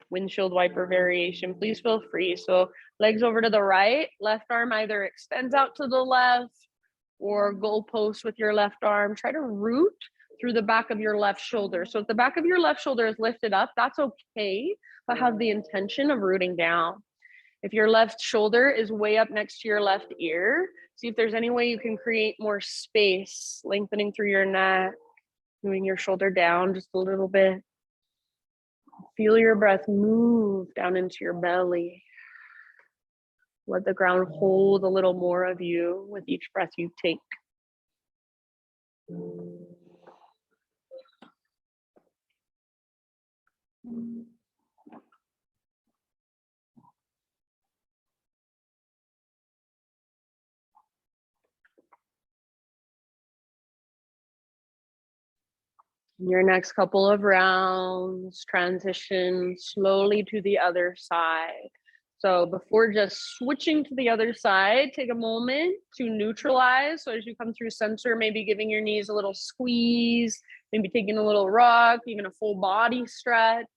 windshield wiper variation, please feel free. So legs over to the right, left arm either extends out to the left or goalpost with your left arm. Try to root through the back of your left shoulder. So if the back of your left shoulder is lifted up, that's okay, but have the intention of rooting down. If your left shoulder is way up next to your left ear, see if there's any way you can create more space, lengthening through your neck, moving your shoulder down just a little bit. Feel your breath move down into your belly. Let the ground hold a little more of you with each breath you take. Your next couple of rounds, transition slowly to the other side. So before just switching to the other side, take a moment to neutralize. So as you come through center, maybe giving your knees a little squeeze, maybe taking a little rock, even a full body stretch.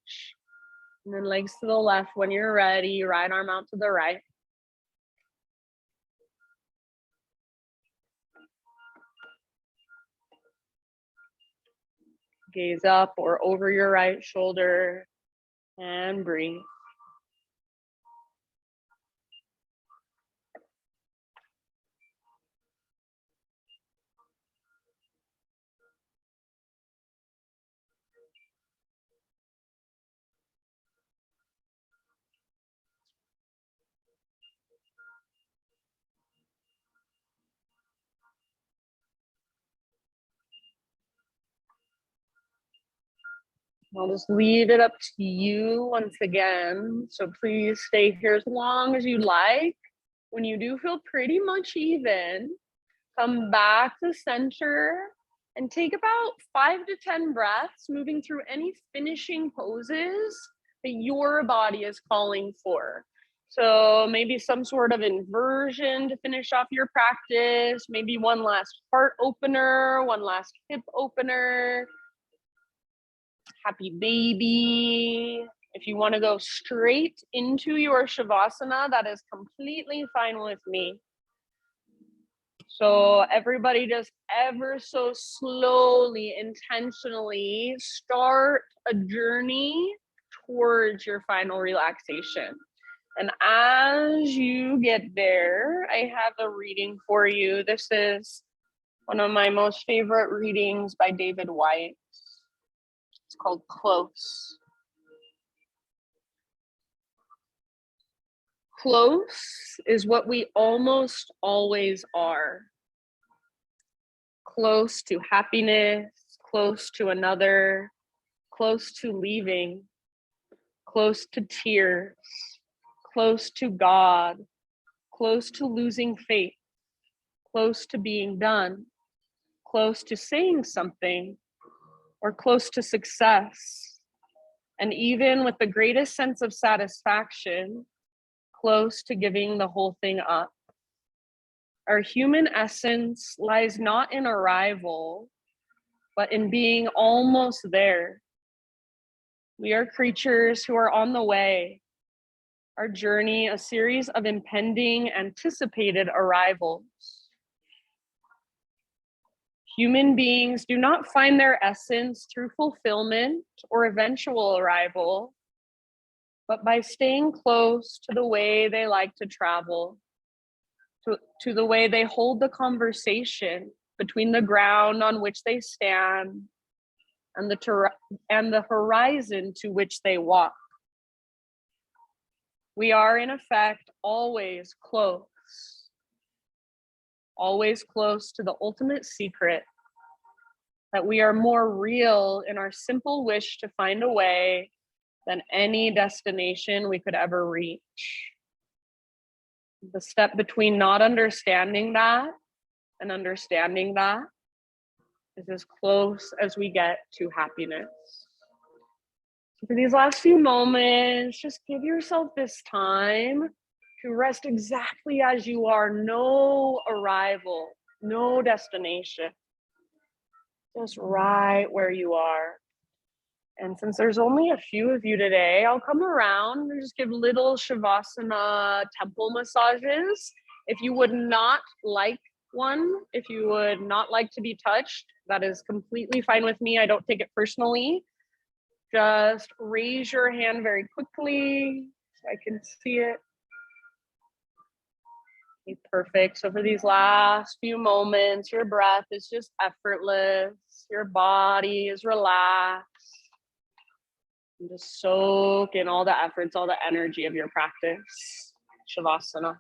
And then legs to the left when you're ready, right arm out to the right. Gaze up or over your right shoulder and breathe. I'll just leave it up to you once again. So please stay here as long as you like. When you do feel pretty much even, come back to center and take about 5 to 10 breaths, moving through any finishing poses that your body is calling for. So maybe some sort of inversion to finish off your practice, maybe one last heart opener, one last hip opener, happy baby. If you want to go straight into your Shavasana, that is completely fine with me. So everybody just ever so slowly, intentionally start a journey towards your final relaxation. And as you get there, I have a reading for you. This is one of my most favorite readings by David Whyte. It's called Close. Close is what we almost always are. Close to happiness, close to another, close to leaving, close to tears, close to God, close to losing faith, close to being done, close to saying something, or close to success. And even with the greatest sense of satisfaction, close to giving the whole thing up. Our human essence lies not in arrival, but in being almost there. We are creatures who are on the way. Our journey, a series of impending, anticipated arrivals. Human beings do not find their essence through fulfillment or eventual arrival, but by staying close to the way they like to travel, to the way they hold the conversation between the ground on which they stand and the horizon to which they walk. We are, in effect, always close to the ultimate secret, that we are more real in our simple wish to find a way than any destination we could ever reach. The step between not understanding that and understanding that is as close as we get to happiness. So for these last few moments, just give yourself this time to rest exactly as you are. No arrival, no destination, just right where you are. And since there's only a few of you today, I'll come around and just give little Shavasana temple massages. If you would not like one, if you would not like to be touched, that is completely fine with me. I don't take it personally. Just raise your hand very quickly so I can see it. Okay, perfect. So for these last few moments, your breath is just effortless. Your body is relaxed. And just soak in all the efforts, all the energy of your practice. Shavasana.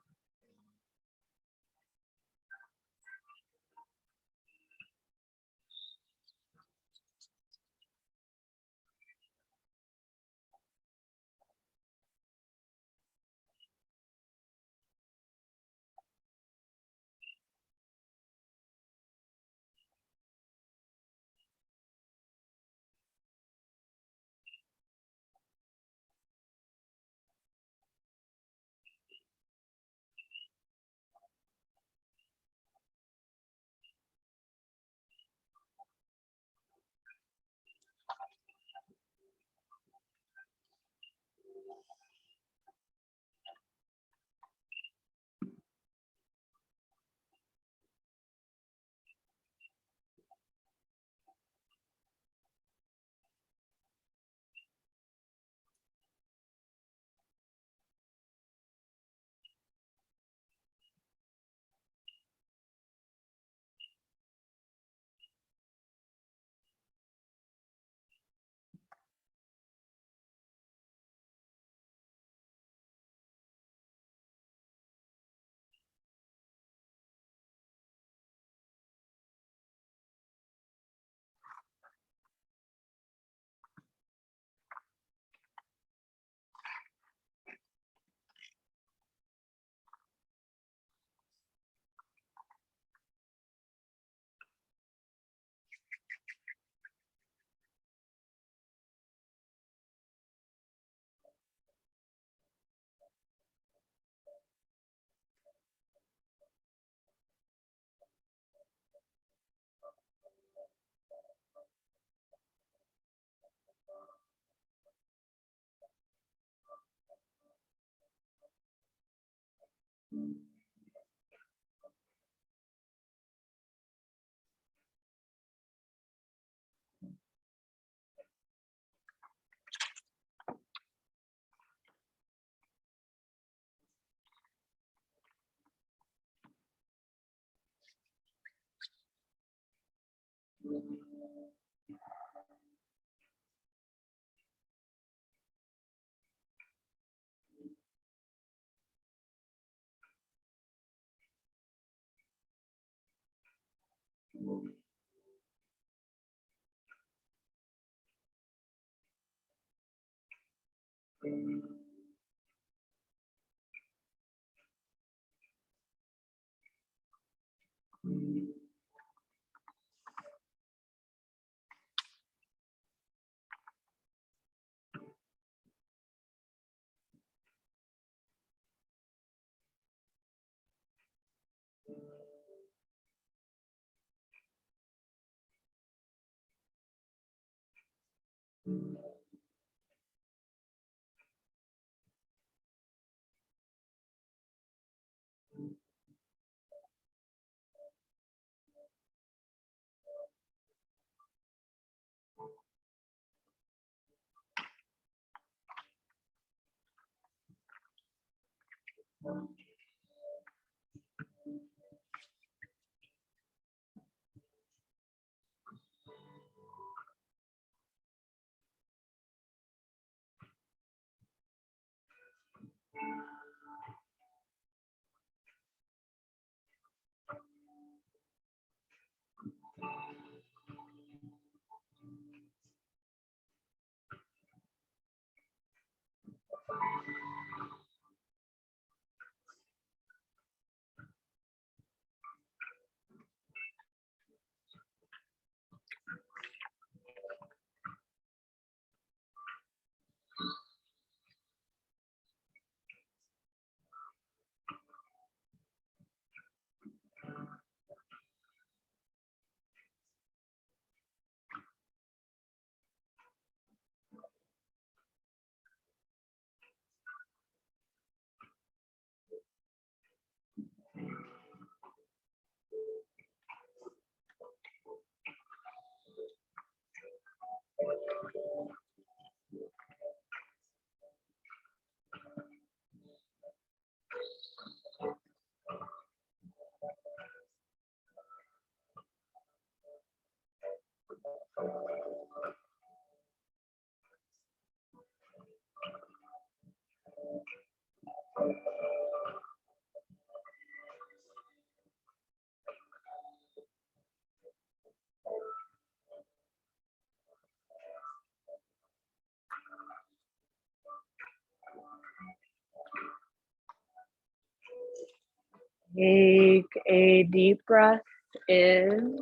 Take a deep breath in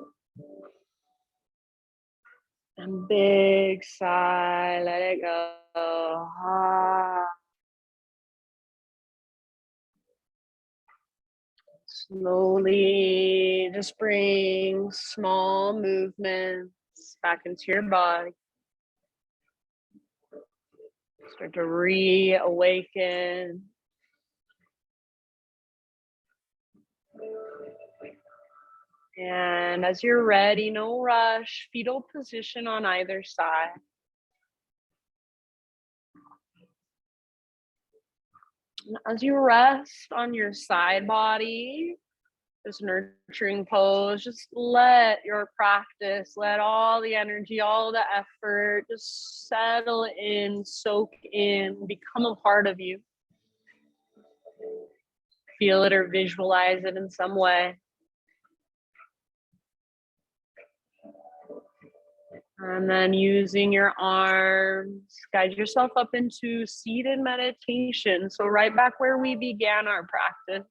and big sigh, let it go. Ah. Slowly just bring small movements back into your body. Start to reawaken. And as you're ready, no rush, fetal position on either side. And as you rest on your side body, this nurturing pose, just let your practice, let all the energy, all the effort just settle in, soak in, become a part of you. Feel it or visualize it in some way. And then using your arms, guide yourself up into seated meditation. So right back where we began our practice.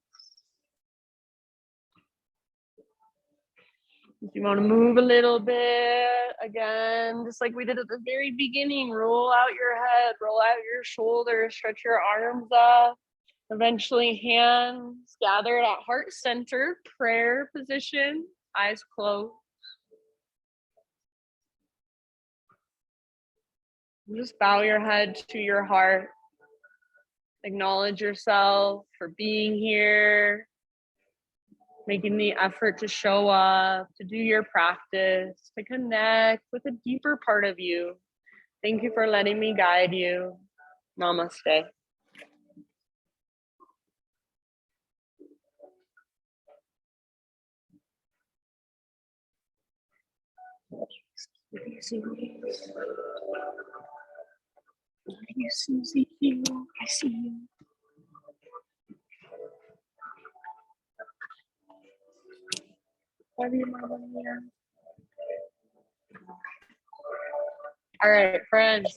If you want to move a little bit, again, just like we did at the very beginning, roll out your head, roll out your shoulders, stretch your arms up. Eventually hands gathered at heart center, prayer position, eyes closed. Just bow your head to your heart. Acknowledge yourself for being here, making the effort to show up, to do your practice, to connect with a deeper part of you. Thank you for letting me guide you. Namaste. Susie, I see you. Love you, Mama Mia. All right, friends.